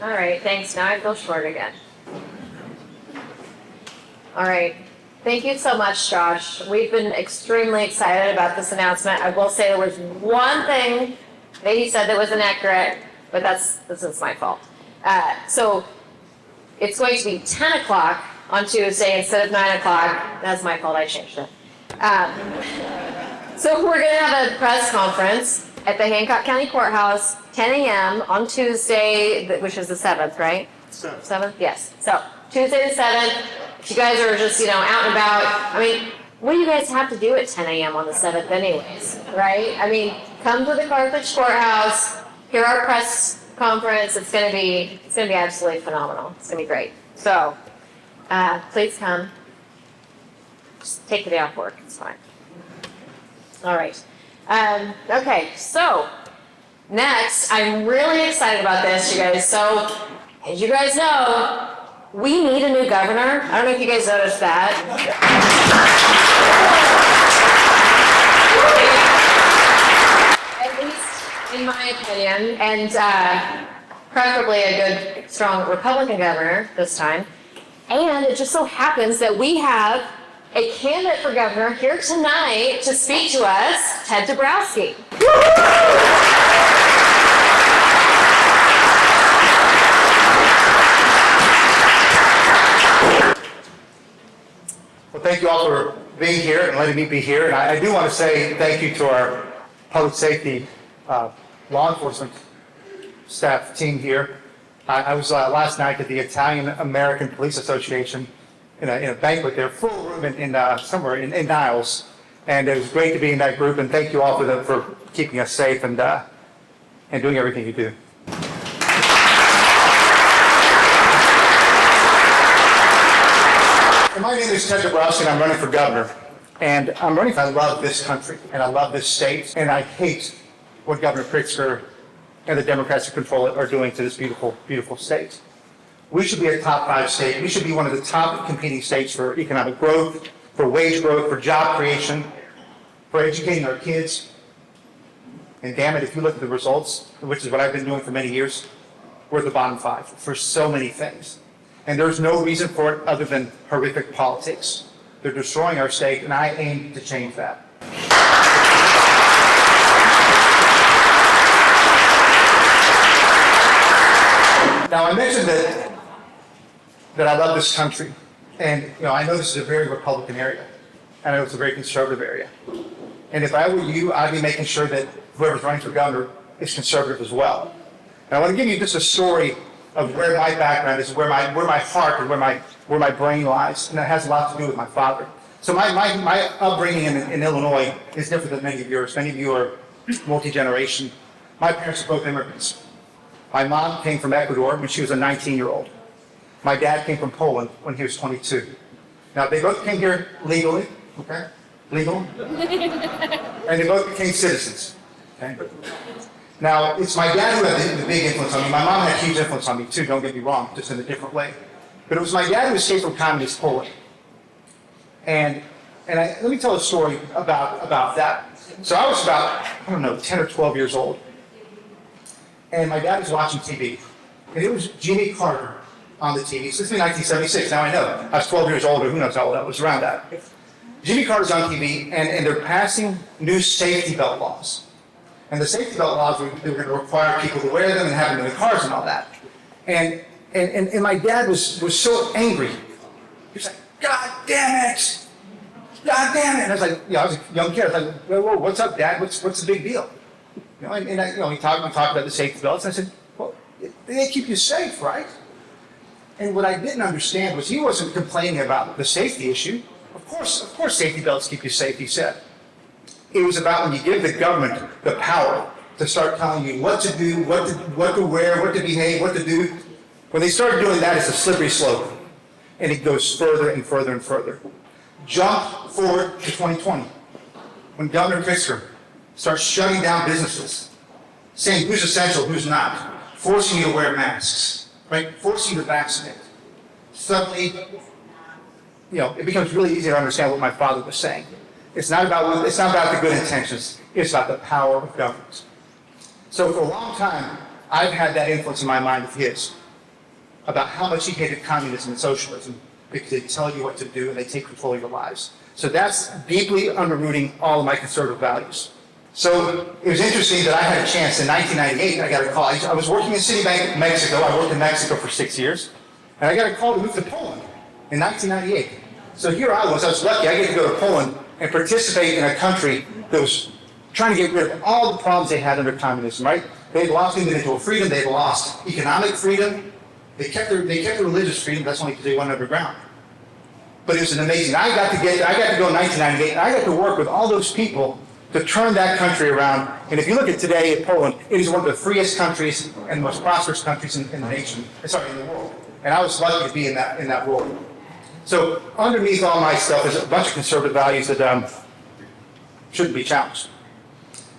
All right, thanks. Now I feel short again. All right. Thank you so much, Josh. We've been extremely excited about this announcement. I will say there was one thing that he said that was inaccurate, but this is my fault. So it's going to be 10 o'clock on Tuesday instead of 9 o'clock. That's my fault. I changed it. So we're going to have a press conference at the Hancock County Courthouse, 10 a.m. on Tuesday, which is the 7th, right? 7th? Yes. So Tuesday the 7th. If you guys are just, out and about, I mean, what do you guys have to do at 10 a.m. on the 7th anyways, right? I mean, come to the Carthage Courthouse, hear our press conference. It's gonna be absolutely phenomenal. It's gonna be great. So, please come. Just take the day off work, it's fine. All right. Okay, so next, I'm really excited about this, you guys. So, as you guys know, we need a new governor. I don't know if you guys noticed that. At least in my opinion, and preferably a good, strong Republican governor this time. And it just so happens that we have a candidate for governor here tonight to speak to us, Ted Dabrowski. Well, thank you all for being here and letting me be here. And I do want to say thank you to our public safety law enforcement staff team here. I was last night at the Italian American Police Association in a banquet there, full room somewhere in Niles. And it was great to be in that group, and thank you all for keeping us safe and doing everything you do. My name is Ted Dabrowski, and I'm running for governor. And I'm running because I love this country, and I love this state, and I hate what Governor Pritzker and the Democrats who control it are doing to this beautiful, beautiful state. We should be a top 5 state. We should be one of the top competing states for economic growth, for wage growth, for job creation, for educating our kids. And damn it, if you look at the results, which is what I've been doing for many years, we're at the bottom 5 for so many things. And there's no reason for it other than horrific politics. They're destroying our state, and I aim to change that. Now, I mentioned that I love this country, and I know this is a very Republican area, and I know it's a very conservative area. And if I were you, I'd be making sure that whoever's running for governor is conservative as well. And I want to give you just a story of where my background is, where my heart and where my brain lies, and that has a lot to do with my father. So my upbringing in Illinois is different than many of yours. Many of you are multi-generation. My parents are both immigrants. My mom came from Ecuador when she was a 19-year-old. My dad came from Poland when he was 22. Now, they both came here legally, okay? Legal. And they both became citizens, okay? Now, it's my dad who had the big influence on me. My mom had a huge influence on me too, don't get me wrong, just in a different way. But it was my dad who escaped from communist Poland. And let me tell a story about that. So I was about, 10 or 12 years old. And my dad was watching TV. And it was Jimmy Carter on the TV. So this was 1976. Now I know. I was 12 years old, or who knows how old I was around that. Jimmy Carter's on TV, and they're passing new safety belt laws. And the safety belt laws, they were going to require people to wear them and have them in the cars and all that. And my dad was so angry. He was like, God damn it! God damn it! And I was like, I was a young kid. I was like, whoa, what's up, Dad? What's the big deal? We talked about the safety belts. And I said, well, they keep you safe, right? And what I didn't understand was he wasn't complaining about the safety issue. Of course, safety belts keep you safe, he said. It was about when you give the government the power to start telling you what to do, what to wear, what to behave, what to do. When they start doing that, it's a slippery slope. And it goes further and further and further. Jump forward to 2020, when Governor Pritzker starts shutting down businesses, saying who's essential, who's not, forcing you to wear masks, right? Forcing you to vaccinate. Suddenly, it becomes really easy to understand what my father was saying. It's not about the good intentions. It's about the power of government. So for a long time, I've had that influence in my mind of his about how much he hated communism and socialism because they tell you what to do and they take control of your lives. So that's deeply underrooting all of my conservative values. So it was interesting that I had a chance in 1998. I got a call. I was working in Citibank, Mexico. I worked in Mexico for 6 years, and I got a call to move to Poland in 1998. So here I was lucky. I get to go to Poland and participate in a country that was trying to get rid of all the problems they had under communism, right? They'd lost individual freedom, they'd lost economic freedom, they kept their religious freedom, that's only because they went underground. But it was an amazing, I got to go in 1998, and I got to work with all those people to turn that country around. And if you look at today, Poland, it is one of the freest countries and the most prosperous countries in the nation, in the world. And I was lucky to be in that role. So underneath all my stuff is a bunch of conservative values that shouldn't be challenged.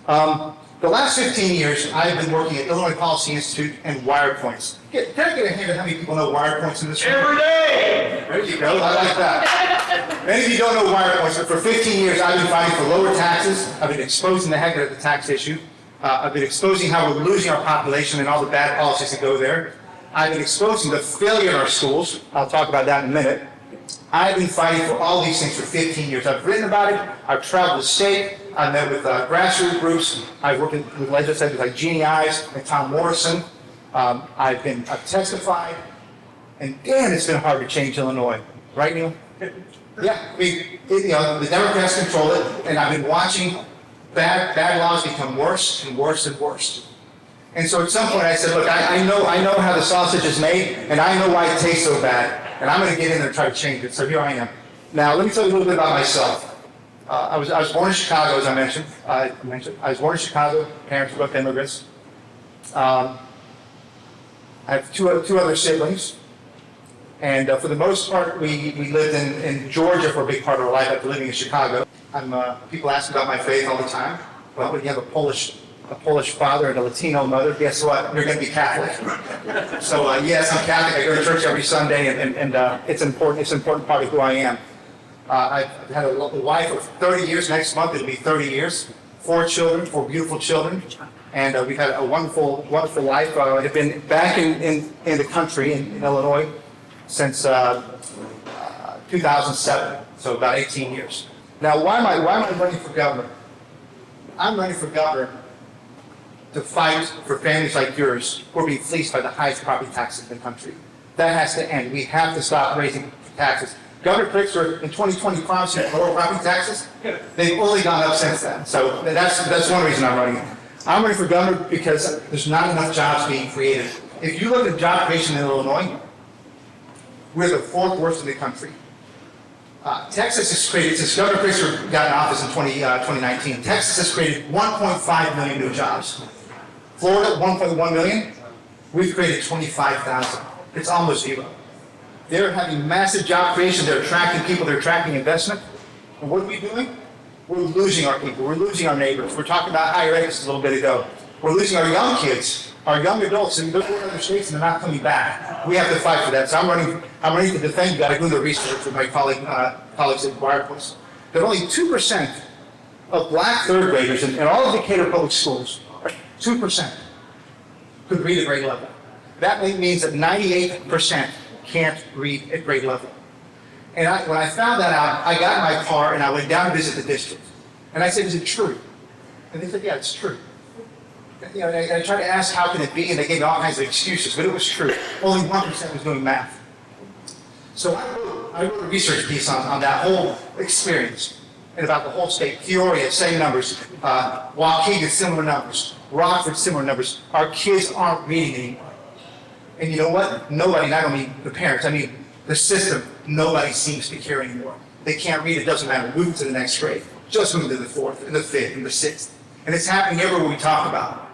The last 15 years, I've been working at Illinois Policy Institute and WirePoints. Can I get a hand at how many people know WirePoints in this room? Every day! There you go, I like that. Many of you don't know WirePoints, but for 15 years, I've been fighting for lower taxes. I've been exposing the heck out of the tax issue. I've been exposing how we're losing our population and all the bad policies that go there. I've been exposing the failure in our schools. I'll talk about that in a minute. I've been fighting for all these things for 15 years. I've written about it. I've traveled the state. I've met with grassroots groups. I've worked with legislators like Jeannie Ives and Tom Morrison. I've testified. And damn, it's been hard to change Illinois. Right, Neil? Yeah, the Democrats control it, and I've been watching bad laws become worse and worse and worse. And so at some point I said, look, I know how the sausage is made, and I know why it tastes so bad, and I'm going to get in there and try to change it. So here I am. Now, let me tell you a little bit about myself. I was born in Chicago, as I mentioned. I was born in Chicago. Parents were both immigrants. I have two other siblings. And for the most part, we lived in Georgia for a big part of our life after living in Chicago. People ask me about my faith all the time. Well, when you have a Polish father and a Latino mother, guess what? You're going to be Catholic. So yes, I'm Catholic. I go to church every Sunday, and it's important. It's an important part of who I am. I've had a wife of 30 years. Next month it'll be 30 years. 4 children, 4 beautiful children, and we've had a wonderful life. I've been back in the country in Illinois since 2007, so about 18 years. Now, why am I running for governor? I'm running for governor to fight for families like yours who are being fleeced by the highest property taxes in the country. That has to end. We have to stop raising taxes. Governor Pritzker in 2020 promised lower property taxes. They've only gone up since then. So that's one reason I'm running. I'm running for governor because there's not enough jobs being created. If you look at job creation in Illinois, we're the 4th worst in the country. Texas has created, since Governor Pritzker got in office in 2019, Texas has created 1.5 million new jobs. Florida, 1.1 million. We've created 25,000. It's almost zero. They're having massive job creation. They're attracting people. They're attracting investment. And what are we doing? We're losing our people. We're losing our neighbors. We're talking about higher ed a little bit ago. We're losing our young kids, our young adults, and they're going to other states and they're not coming back. We have to fight for that. So I'm running to defend. You got to do the research with my colleagues at Wirepost. That only 2% of black 3rd graders in all of Decatur public schools, 2%, could read at grade level. That means that 98% can't read at grade level. And when I found that out, I got in my car and I went down to visit the district. And I said, is it true? And they said, yeah, it's true. And I tried to ask, how can it be? And they gave me all kinds of excuses, but it was true. Only 1% was doing math. So I wrote a research piece on that whole experience and about the whole state. Peoria, same numbers. Waukegan, similar numbers. Rockford, similar numbers. Our kids aren't reading anymore. And you know what? Nobody, not only the parents, I mean the system, nobody seems to care anymore. They can't read, it doesn't matter. Move to the next grade. Just move to the 4th and the 5th and the 6th. And it's happening everywhere we talk about.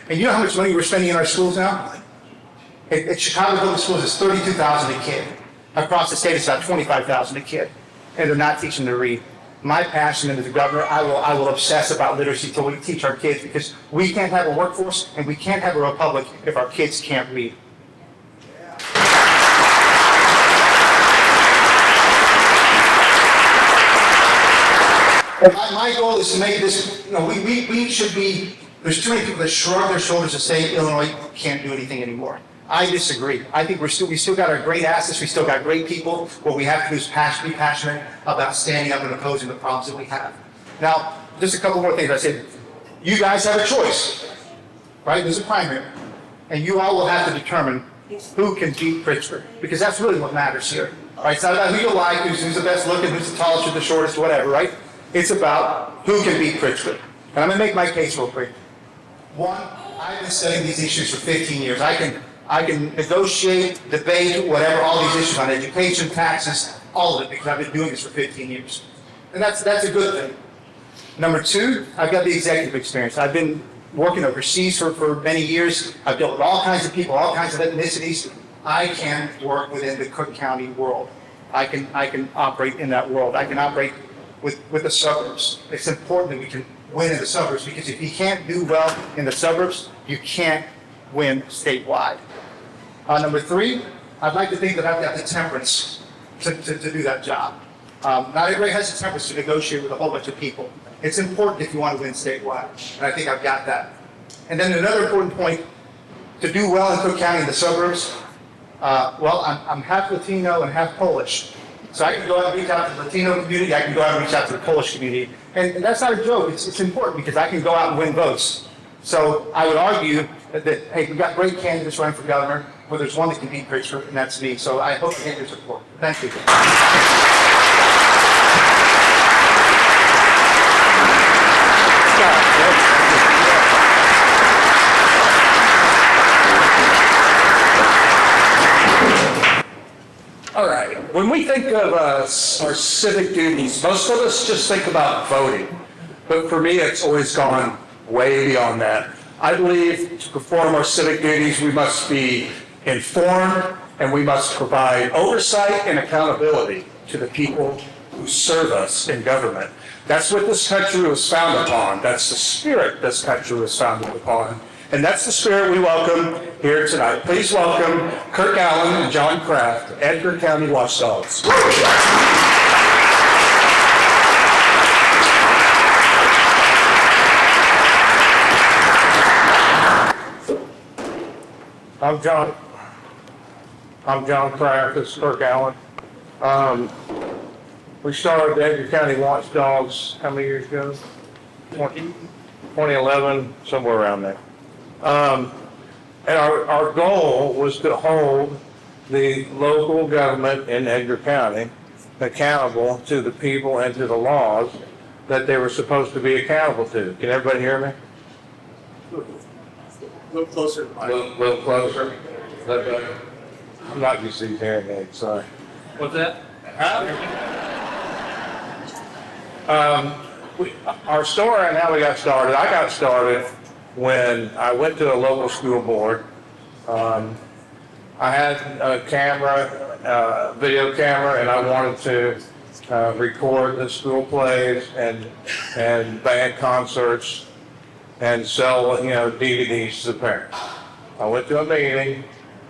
And you know how much money we're spending in our schools now? At Chicago Public Schools, it's $32,000 a kid. Across the state, it's about $25,000 a kid. And they're not teaching them to read. My passion as a governor, I will obsess about literacy until we teach our kids, because we can't have a workforce and we can't have a republic if our kids can't read. My goal is to make this, we should be, there's too many people that shrug their shoulders and say Illinois can't do anything anymore. I disagree. I think we still got our great assets, we still got great people. What we have to do is be passionate about standing up and opposing the problems that we have. Now, just a couple more things. I said, you guys have a choice, right? There's a primary. And you all will have to determine who can beat Pritzker, because that's really what matters here. Right? It's not about who you like, who's the best looking, who's the tallest or the shortest, whatever, right? It's about who can beat Pritzker. And I'm going to make my case real quick. One, I've been studying these issues for 15 years. I can negotiate, debate, whatever, all these issues on education, taxes, all of it, because I've been doing this for 15 years. And that's a good thing. Number 2, I've got the executive experience. I've been working overseas for many years. I've dealt with all kinds of people, all kinds of ethnicities. I can work within the Cook County world. I can operate in that world. I can operate with the suburbs. It's important that we can win in the suburbs, because if you can't do well in the suburbs, you can't win statewide. Number 3, I'd like to think that I've got the temperance to do that job. Not everybody has the temperance to negotiate with a whole bunch of people. It's important if you want to win statewide, and I think I've got that. And then another important point, to do well in Cook County in the suburbs, I'm half Latino and half Polish. So I can go out and reach out to the Latino community, I can go out and reach out to the Polish community. And that's not a joke, it's important, because I can go out and win votes. So I would argue that hey, we've got great candidates running for governor, but there's one that can beat Pritzker, and that's me. So I hope you get your support. Thank you. right. When we think of our civic duties, most of us just think about voting. But for me, it's always gone way beyond that. I believe to perform our civic duties, we must be informed and we must provide oversight and accountability to the people who serve us in government. That's what this country was founded upon. That's the spirit this country was founded upon. And that's the spirit we welcome here tonight. Please welcome Kirk Allen and John Kraft, Edgar County Watchdogs. I'm John Kraft. This is Kirk Allen. We started the Edgar County Watchdogs how many years ago? 2011, somewhere around there. And our goal was to hold the local government in Edgar County accountable to the people and to the laws that they were supposed to be accountable to. Can everybody hear me? A little closer. A little closer. Is that better? I'm not used to these hearing aids, sorry. What's that? Our story and how we got started. I got started when I went to a local school board. I had a camera, video camera, and I wanted to record the school plays and band concerts and sell, DVDs to the parents. I went to a meeting.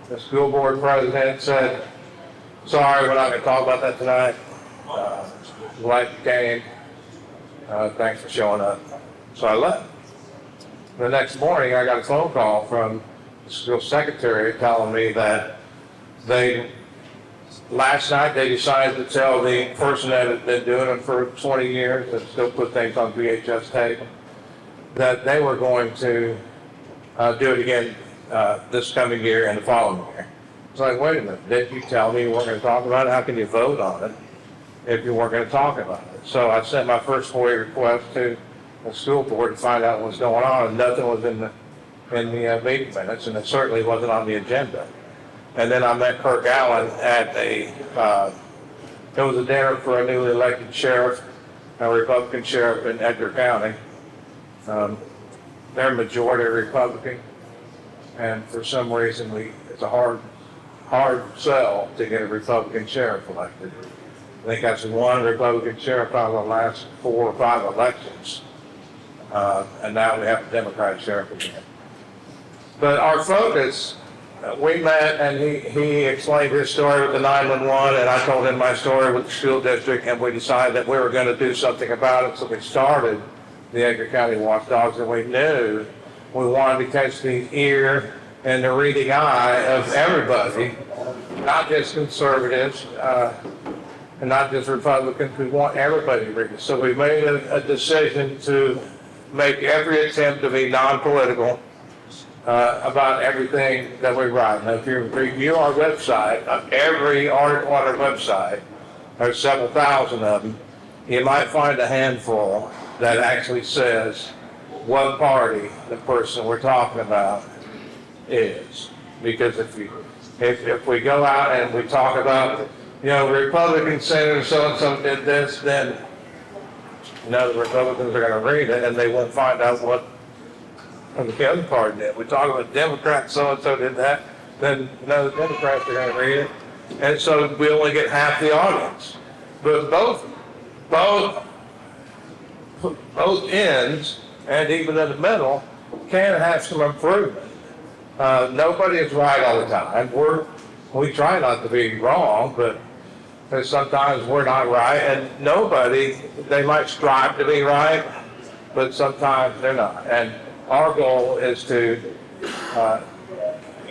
The school board president said, "Sorry, we're not going to talk about that tonight. Glad you came. Thanks for showing up." So I left. The next morning, I got a phone call from the school secretary telling me that last night they decided to tell the person that had been doing it for 20 years and still put things on VHS tape, that they were going to do it again this coming year and the following year. It's like, wait a minute, didn't you tell me you weren't going to talk about it? How can you vote on it if you weren't going to talk about it? So I sent my first FOIA request to the school board to find out what was going on, and nothing was in the meeting minutes, and it certainly wasn't on the agenda. And then I met Kirk Allen at it was a dinner for a newly elected sheriff, a Republican sheriff in Edgar County. They're majority Republican, and for some reason it's a hard sell to get a Republican sheriff elected. I think that's one Republican sheriff out of the last 4 or 5 elections. And now we have a Democratic sheriff again. But our focus, we met and he explained his story with the 911 and I told him my story with the school district, and we decided that we were going to do something about it. So we started the Edgar County Watchdogs, and we knew we wanted to catch the ear and the reading eye of everybody, not just conservatives, and not just Republicans. We want everybody to read it. So we made a decision to make every attempt to be non-political about everything that we write. Now, if you review our website, every article on our website, there's several thousand of them, you might find a handful that actually says what party the person we're talking about is. Because if we go out and we talk about, Republican Senator so-and-so did this, then the Republicans are going to read it and they won't find out what the other party did. We talk about Democrats so-and-so did that, then the Democrats are going to read it. And so we only get half the audience. But both ends, and even in the middle, can have some improvement. Nobody is right all the time. We try not to be wrong, but sometimes we're not right, and they might strive to be right, but sometimes they're not. And our goal is to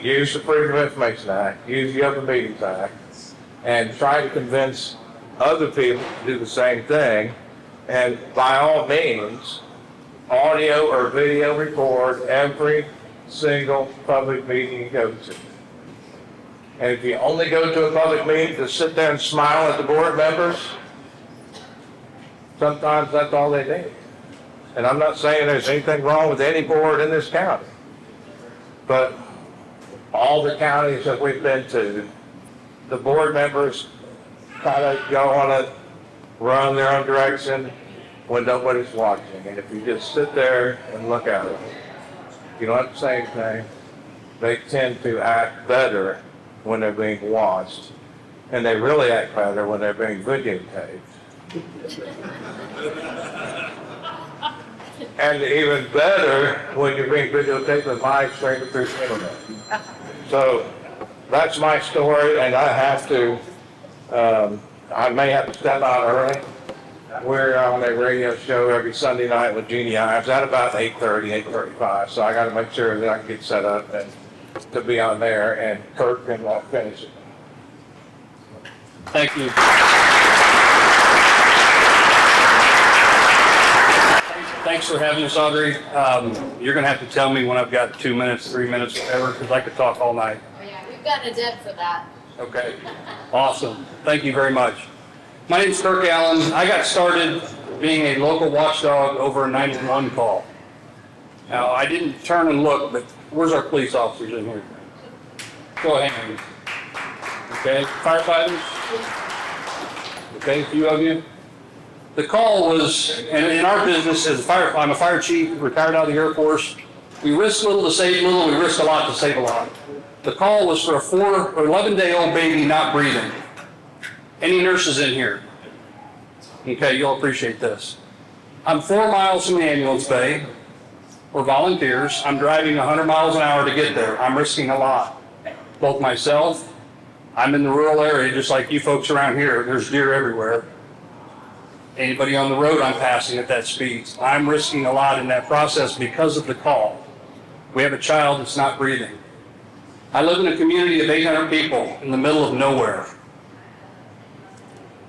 use the Freedom of Information Act, use the Open Meetings Act, and try to convince other people to do the same thing. And by all means, audio or video record every single public meeting you go to. And if you only go to a public meeting to sit there and smile at the board members, sometimes that's all they need. And I'm not saying there's anything wrong with any board in this county, but all the counties that we've been to, the board members kind of go on a run their own direction when nobody's watching. And if you just sit there and look at it, you don't have to say anything. They tend to act better when they're being watched, and they really act better when they're being videotaped. And even better when you're being videotaped and live streamed through the internet. So that's my story, and I have to, I may have to step out early. We're on a radio show every Sunday night with Jeannie Ives at about 8:30, 8:35. So I got to make sure that I can get set up and to be on there, and Kirk can finish it. Thank you. Thanks for having us, Audrey. You're going to have to tell me when I've got 2 minutes, 3 minutes, whatever, because I could talk all night. Oh, yeah, we've got a deb for that. Okay. Awesome. Thank you very much. My name's Kirk Allen. I got started being a local watchdog over a 911 call. Now, I didn't turn and look, but where's our police officers in here? Go ahead. Okay, firefighters? Okay, a few of you. The call was, and in our business as I'm a fire chief, retired out of the Air Force. We risk little to save little, we risk a lot to save a lot. The call was for a 4 or 11-day-old baby not breathing. Any nurses in here? Okay, you'll appreciate this. I'm 4 miles from the ambulance bay. We're volunteers. I'm driving 100 miles an hour to get there. I'm risking a lot. Both myself, I'm in the rural area just like you folks around here. There's deer everywhere. Anybody on the road I'm passing at that speed. I'm risking a lot in that process because of the call. We have a child that's not breathing. I live in a community of 800 people in the middle of nowhere.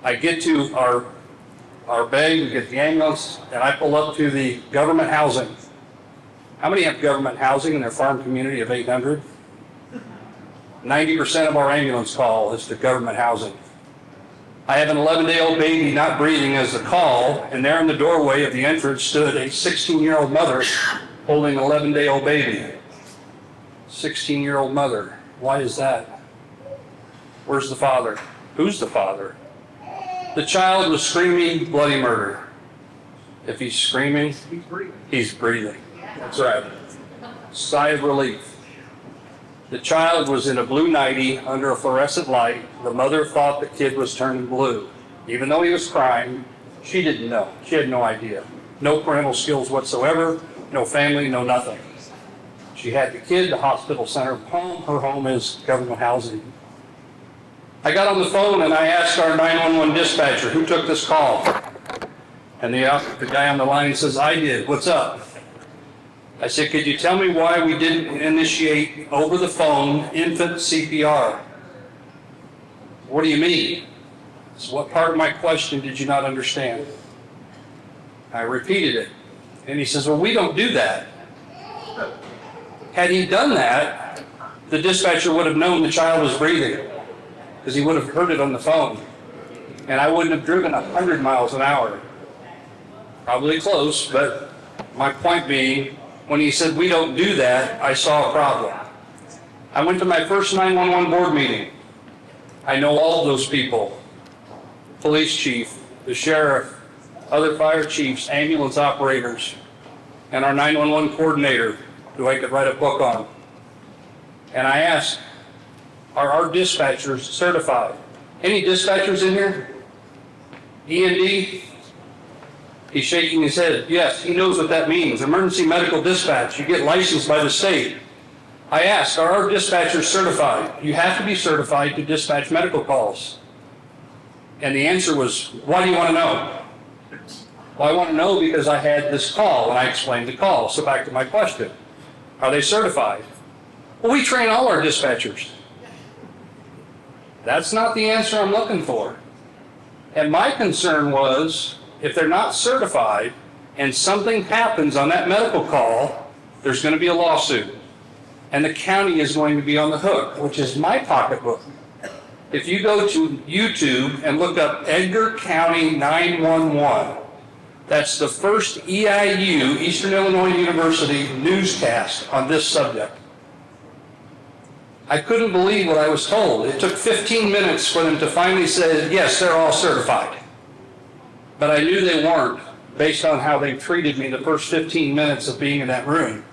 I get to our bay, we get the ambulance, and I pull up to the government housing. How many have government housing in their farm community of 800? 90% of our ambulance call is to government housing. I have an 11-day-old baby not breathing as the call, and there in the doorway of the entrance stood a 16-year-old mother holding an 11-day-old baby. 16-year-old mother. Why is that? Where's the father? Who's the father? The child was screaming bloody murder. If he's screaming, he's breathing. That's right. Sigh of relief. The child was in a blue nightie under a fluorescent light. The mother thought the kid was turning blue. Even though he was crying, she didn't know. She had no idea. No parental skills whatsoever, no family, no nothing. She had the kid, the hospital sent her home. Her home is government housing. I got on the phone and I asked our 911 dispatcher, who took this call? And the guy on the line says, I did. What's up? I said, could you tell me why we didn't initiate over the phone infant CPR? What do you mean? So what part of my question did you not understand? I repeated it. And he says, well, we don't do that. Had he done that, the dispatcher would have known the child was breathing because he would have heard it on the phone. And I wouldn't have driven 100 miles an hour. Probably close, but my point being, when he said we don't do that, I saw a problem. I went to my first 911 board meeting. I know all of those people. Police chief, the sheriff, other fire chiefs, ambulance operators, and our 911 coordinator, who I could write a book on. And I asked, are our dispatchers certified? Any dispatchers in here? E&D? He's shaking his head. Yes, he knows what that means. Emergency medical dispatch. You get licensed by the state. I asked, are our dispatchers certified? You have to be certified to dispatch medical calls. And the answer was, why do you want to know? Well, I want to know because I had this call and I explained the call. So back to my question. Are they certified? Well, we train all our dispatchers. That's not the answer I'm looking for. And my concern was, if they're not certified and something happens on that medical call, there's going to be a lawsuit. And the county is going to be on the hook, which is my pocketbook. If you go to YouTube and look up Edgar County 911, that's the first EIU, Eastern Illinois University, newscast on this subject. I couldn't believe what I was told. It took 15 minutes for them to finally say, yes, they're all certified. But I knew they weren't based on how they treated me the first 15 minutes of being in that room.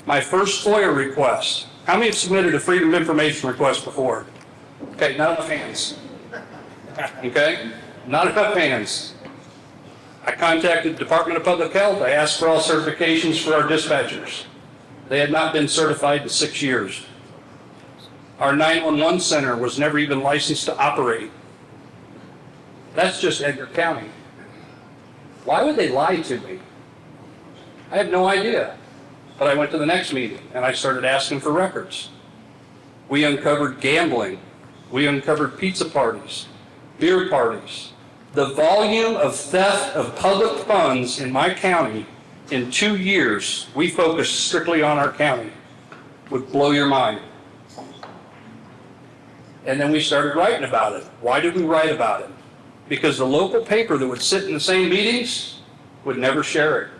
My first FOIA request. How many have submitted a Freedom of Information request before? Okay, not enough hands. Okay? Not enough hands. I contacted the Department of Public Health. I asked for all certifications for our dispatchers. They had not been certified in 6 years. Our 911 center was never even licensed to operate. That's just Edgar County. Why would they lie to me? I have no idea. But I went to the next meeting and I started asking for records. We uncovered gambling. We uncovered pizza parties, beer parties. The volume of theft of public funds in my county in 2 years, we focused strictly on our county, would blow your mind. And then we started writing about it. Why did we write about it? Because the local paper that would sit in the same meetings would never share it.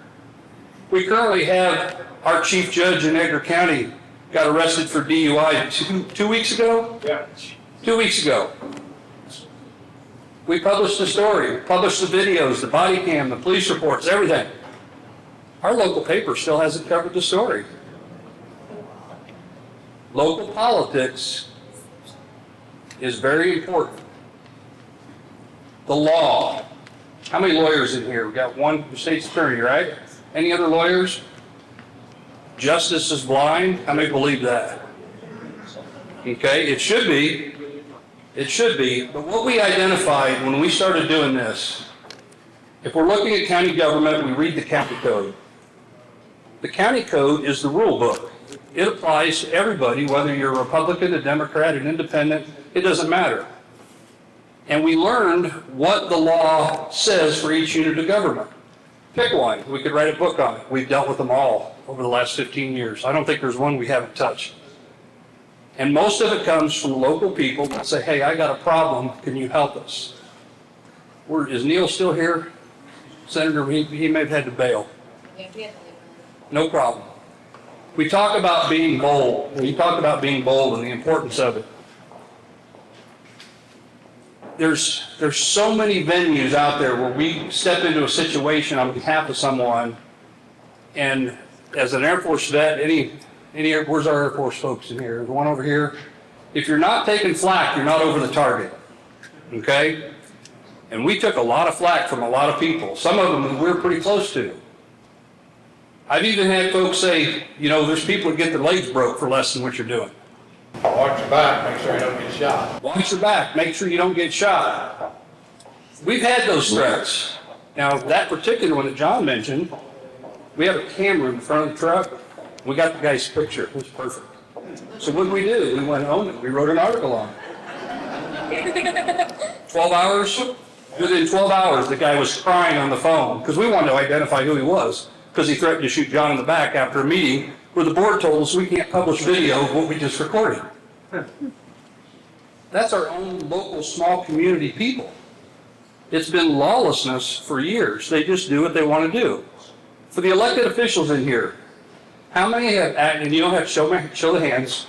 We currently have our chief judge in Edgar County got arrested for DUI two weeks ago? Yeah. 2 weeks ago. We published the story, published the videos, the body cam, the police reports, everything. Our local paper still hasn't covered the story. Local politics is very important. The law. How many lawyers in here? We got one state's attorney, right? Any other lawyers? Justice is blind. How many believe that? Okay, it should be. It should be. But what we identified when we started doing this, if we're looking at county government, we read the county code. The county code is the rule book. It applies to everybody, whether you're a Republican, a Democrat, an independent, it doesn't matter. And we learned what the law says for each unit of government. Pick one. We could write a book on it. We've dealt with them all over the last 15 years. I don't think there's one we haven't touched. And most of it comes from local people that say, hey, I got a problem. Can you help us? Is Neil still here? Senator, he may have had to bail. No problem. We talk about being bold. We talk about being bold and the importance of it. There's so many venues out there where we step into a situation on behalf of someone, and as an Air Force vet, where's our Air Force folks in here? There's one over here. If you're not taking flack, you're not over the target. Okay? And we took a lot of flack from a lot of people. Some of them we were pretty close to. I've even had folks say, you know, there's people that get their legs broke for less than what you're doing. Watch your back, make sure you don't get shot. Watch your back, make sure you don't get shot. We've had those threats. Now, that particular one that John mentioned, we have a camera in the front of the truck. We got the guy's picture. It was perfect. So what did we do? We went home and we wrote an article on it. 12 hours? Within 12 hours, the guy was crying on the phone because we wanted to identify who he was because he threatened to shoot John in the back after a meeting where the board told us we can't publish video of what we just recorded. That's our own local small community people. It's been lawlessness for years. They just do what they want to do. For the elected officials in here, how many have, and you don't have to show the hands,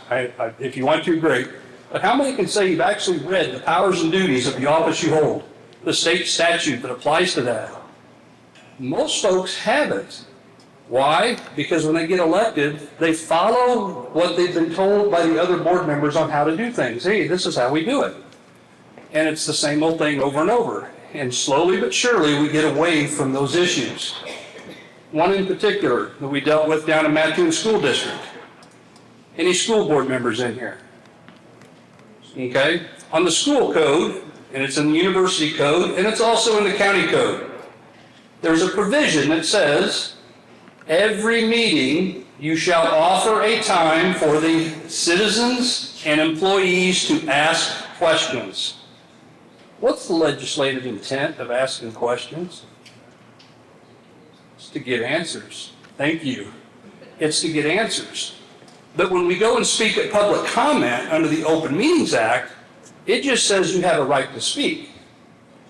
if you want to, great, but how many can say you've actually read the powers and duties of the office you hold, the state statute that applies to that? Most folks haven't. Why? Because when they get elected, they follow what they've been told by the other board members on how to do things. Hey, this is how we do it. And it's the same old thing over and over. And slowly but surely, we get away from those issues. One in particular that we dealt with down in Mattoon School District. Any school board members in here? Okay? On the school code, and it's in the university code, and it's also in the county code, there's a provision that says, every meeting you shall offer a time for the citizens and employees to ask questions. What's the legislative intent of asking questions? It's to get answers. Thank you. It's to get answers. But when we go and speak at public comment under the Open Meetings Act, it just says you have a right to speak.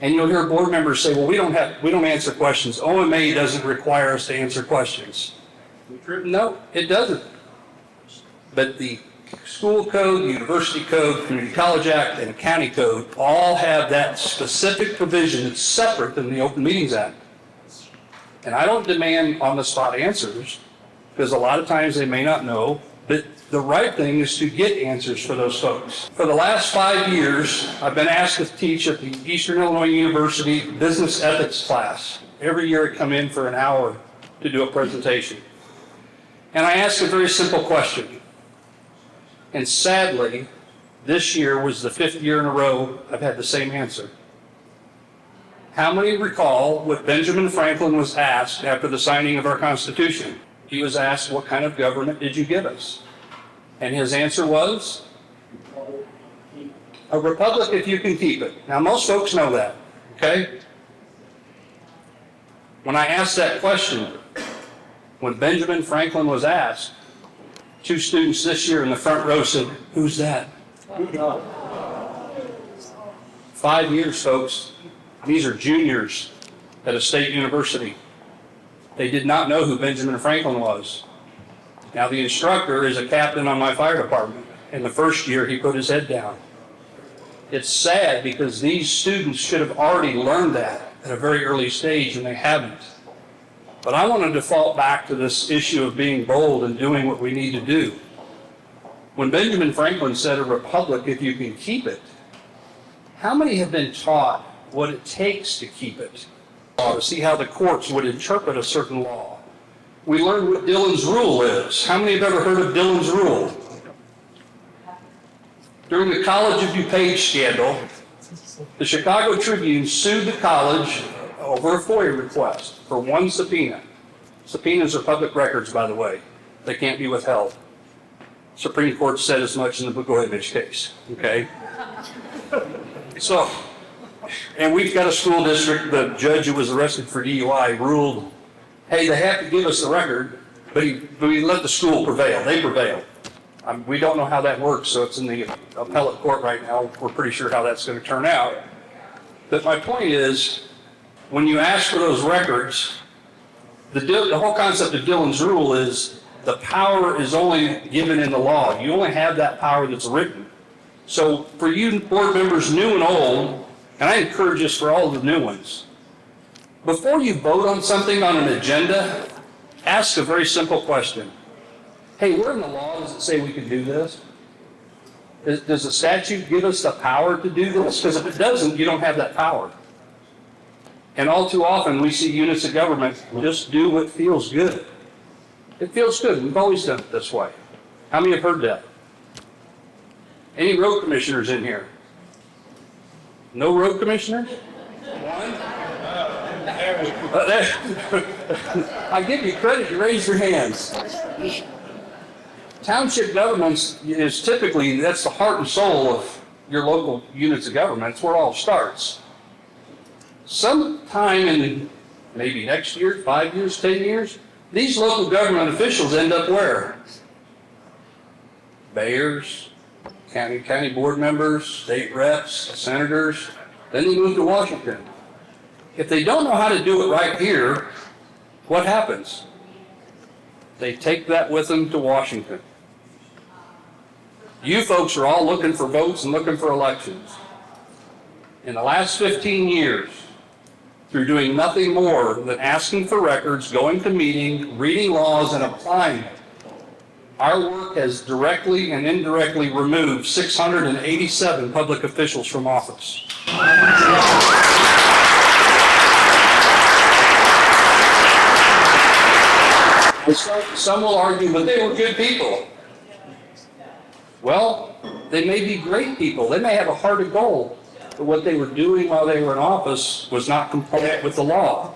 And you'll hear board members say, well, we don't answer questions. OMA doesn't require us to answer questions. No, it doesn't. But the school code, the university code, community college act, and county code all have that specific provision that's separate than the Open Meetings Act. And I don't demand on-the-spot answers, because a lot of times they may not know, but the right thing is to get answers for those folks. For the last 5 years, I've been asked to teach at the Eastern Illinois University business ethics class. Every year I come in for an hour to do a presentation. And I ask a very simple question. And sadly, this year was the 5th year in a row I've had the same answer. How many recall what Benjamin Franklin was asked after the signing of our Constitution? He was asked, what kind of government did you give us? And his answer was, a republic if you can keep it. Now, most folks know that, okay? When I asked that question, when Benjamin Franklin was asked, 2 students this year in the front row said, who's that? 5 years, folks. These are juniors at a state university. They did not know who Benjamin Franklin was. Now, the instructor is a captain on my fire department. In the first year, he put his head down. It's sad because these students should have already learned that at a very early stage, and they haven't. But I want to default back to this issue of being bold and doing what we need to do. When Benjamin Franklin said a republic if you can keep it, how many have been taught what it takes to keep it? To see how the courts would interpret a certain law. We learned what Dillon's rule is. How many have ever heard of Dillon's rule? During the College of DuPage scandal, the Chicago Tribune sued the college over a FOIA request for one subpoena. Subpoenas are public records, by the way. They can't be withheld. Supreme Court said as much in the Banquet case, okay? So, and we've got a school district, the judge who was arrested for DUI ruled, hey, they have to give us the record, but we let the school prevail. They prevailed. We don't know how that works, so it's in the appellate court right now. We're pretty sure how that's going to turn out. But my point is, when you ask for those records, the whole concept of Dillon's rule is the power is only given in the law. You only have that power that's written. So for you board members, new and old, and I encourage this for all the new ones, before you vote on something on an agenda, ask a very simple question. Hey, where in the law does it say we can do this? Does the statute give us the power to do this? Because if it doesn't, you don't have that power. And all too often, we see units of government just do what feels good. It feels good. We've always done it this way. How many have heard that? Any road commissioners in here? No road commissioners? One? I give you credit, you raise your hands. Township governments is typically, that's the heart and soul of your local units of government. It's where it all starts. Sometime in maybe next year, 5 years, 10 years, these local government officials end up where? Mayors, county board members, state reps, senators, then they move to Washington. If they don't know how to do it right here, what happens? They take that with them to Washington. You folks are all looking for votes and looking for elections. In the last 15 years, through doing nothing more than asking for records, going to meetings, reading laws, and applying it, our work has directly and indirectly removed 687 public officials from office. Some will argue, but they were good people. Well, they may be great people. They may have a heart of gold, but what they were doing while they were in office was not compliant with the law.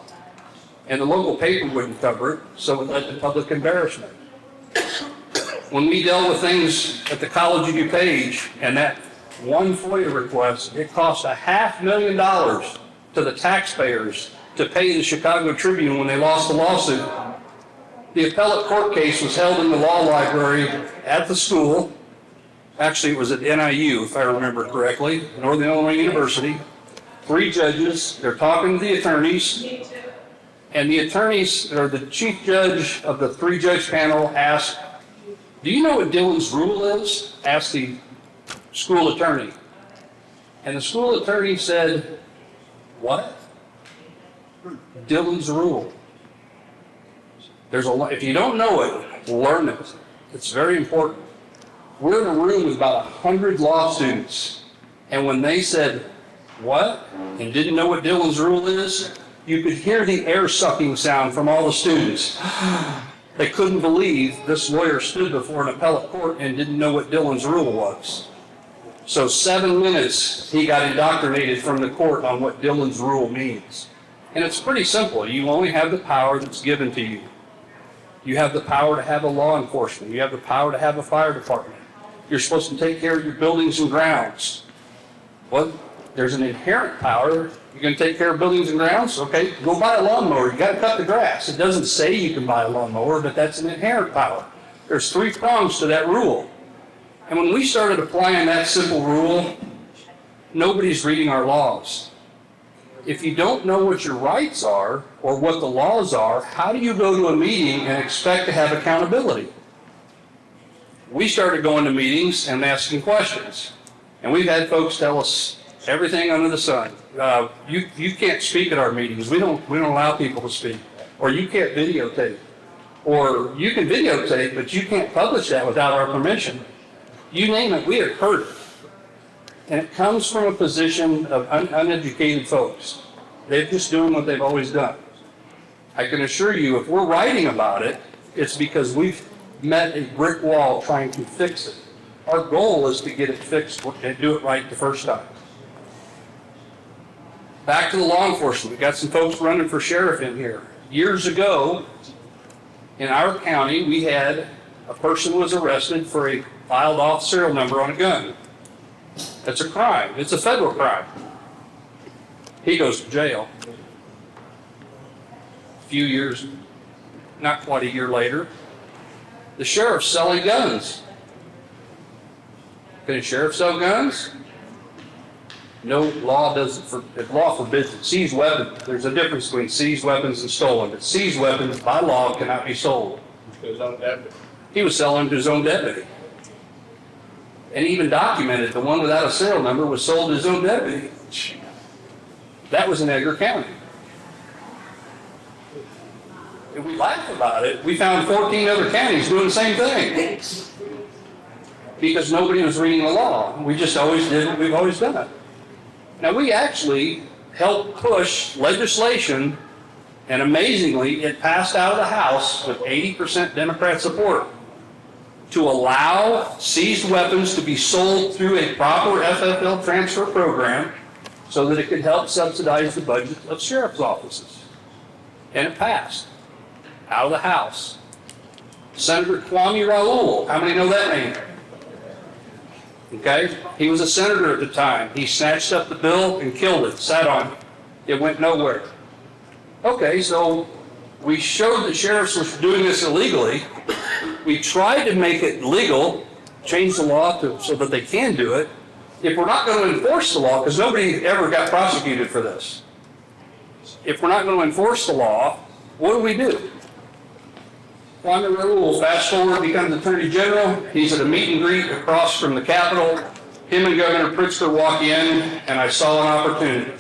And the local paper wouldn't cover it, so it led to public embarrassment. When we dealt with things at the College of DuPage and that one FOIA request, it cost $500,000 to the taxpayers to pay the Chicago Tribune when they lost the lawsuit. The appellate court case was held in the law library at the school. Actually, it was at NIU, if I remember correctly, Northern Illinois University. 3 judges, they're talking to the attorneys, and the attorneys, or the chief judge of the 3-judge panel asked, Do you know what Dillon's rule is? Asked the school attorney. And the school attorney said, what? Dillon's rule. There's a lot, if you don't know it, learn it. It's very important. We're in a room with about 100 law students. And when they said, what? And didn't know what Dillon's rule is, you could hear the air sucking sound from all the students. They couldn't believe this lawyer stood before an appellate court and didn't know what Dillon's rule was. So 7 minutes, he got indoctrinated from the court on what Dillon's rule means. And it's pretty simple. You only have the power that's given to you. You have the power to have a law enforcement. You have the power to have a fire department. You're supposed to take care of your buildings and grounds. Well, there's an inherent power. You're going to take care of buildings and grounds? Okay, go buy a lawnmower. You got to cut the grass. It doesn't say you can buy a lawnmower, but that's an inherent power. There's 3 prongs to that rule. And when we started applying that simple rule, nobody's reading our laws. If you don't know what your rights are or what the laws are, how do you go to a meeting and expect to have accountability? We started going to meetings and asking questions. And we've had folks tell us everything under the sun. You can't speak at our meetings. We don't allow people to speak. Or you can't videotape. Or you can videotape, but you can't publish that without our permission. You name it, we have heard it. And it comes from a position of uneducated folks. They're just doing what they've always done. I can assure you, if we're writing about it, it's because we've met a brick wall trying to fix it. Our goal is to get it fixed and do it right the first time. Back to the law enforcement. We got some folks running for sheriff in here. Years ago, in our county, we had a person was arrested for a filed off serial number on a gun. That's a crime. It's a federal crime. He goes to jail. A few years, not quite a year later, the sheriff's selling guns. Can a sheriff sell guns? No, law doesn't. Law forbids it. Seized weapons. There's a difference between seized weapons and stolen. But seized weapons, by law, cannot be sold. He was selling to his own deputy. And he even documented the one without a serial number was sold to his own deputy. That was in Edgar County. And we laugh about it. We found 14 other counties doing the same thing. Because nobody was reading the law. We just always did what we've always done. Now, we actually helped push legislation, and amazingly, it passed out of the House with 80% Democrat support, to allow seized weapons to be sold through a proper FFL transfer program so that it could help subsidize the budget of sheriff's offices. And it passed out of the House. Senator Kwame Raoul, how many know that name? Okay, he was a senator at the time. He snatched up the bill and killed it, sat on it. It went nowhere. Okay, so we showed that sheriffs were doing this illegally. We tried to make it legal, change the law so that they can do it. If we're not going to enforce the law, because nobody ever got prosecuted for this. If we're not going to enforce the law, what do we do? Kwame Raoul, fast forward, becomes Attorney General. He's at a meet and greet across from the Capitol. Him and Governor Pritzker walk in, and I saw an opportunity.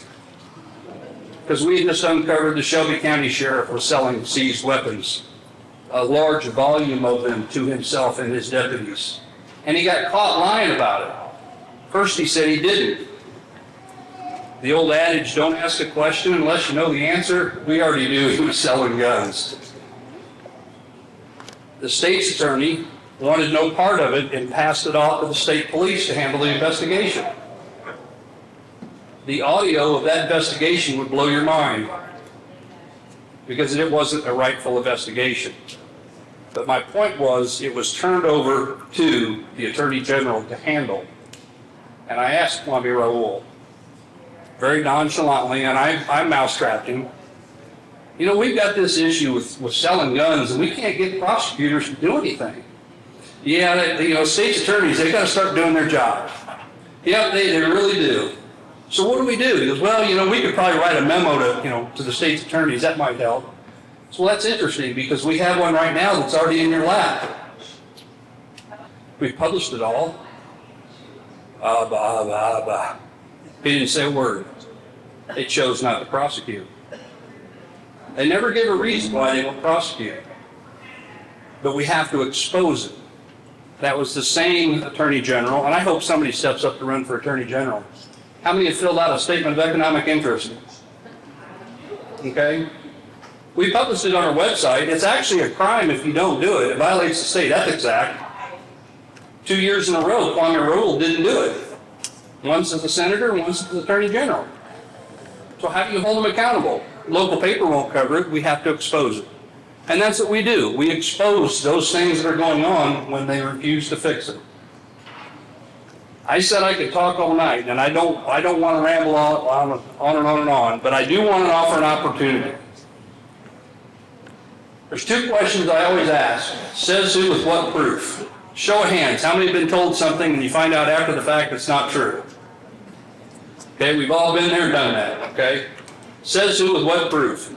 Because we had just uncovered the Shelby County Sheriff was selling seized weapons, a large volume of them, to himself and his deputies. And he got caught lying about it. First he said he didn't. The old adage, don't ask a question unless you know the answer. We already knew he was selling guns. The state's attorney wanted no part of it and passed it off to the state police to handle the investigation. The audio of that investigation would blow your mind because it wasn't a rightful investigation. But my point was, it was turned over to the Attorney General to handle. And I asked Kwame Raoul, very nonchalantly, and I mousetrapped him, you know, we've got this issue with selling guns, and we can't get prosecutors to do anything. Yeah, state's attorneys, they got to start doing their job. Yeah, they really do. So what do we do? He goes, well, we could probably write a memo to the state's attorneys. That might help. So that's interesting because we have one right now that's already in your lap. We published it all. He didn't say a word. They chose not to prosecute. They never gave a reason why they won't prosecute. But we have to expose it. That was the same attorney general, and I hope somebody steps up to run for attorney general. How many have filled out a statement of economic interest? Okay? We published it on our website. It's actually a crime if you don't do it. It violates the State Ethics Act. 2 years in a row, Kwame Raoul didn't do it. Once as a senator, once as attorney general. So how do you hold them accountable? Local paper won't cover it. We have to expose it. And that's what we do. We expose those things that are going on when they refuse to fix it. I said I could talk all night, and I don't want to ramble on and on and on, but I do want to offer an opportunity. There's two questions I always ask. Says who with what proof? Show of hands. How many have been told something and you find out after the fact it's not true? Okay, we've all been there, done that, okay? Says who with what proof?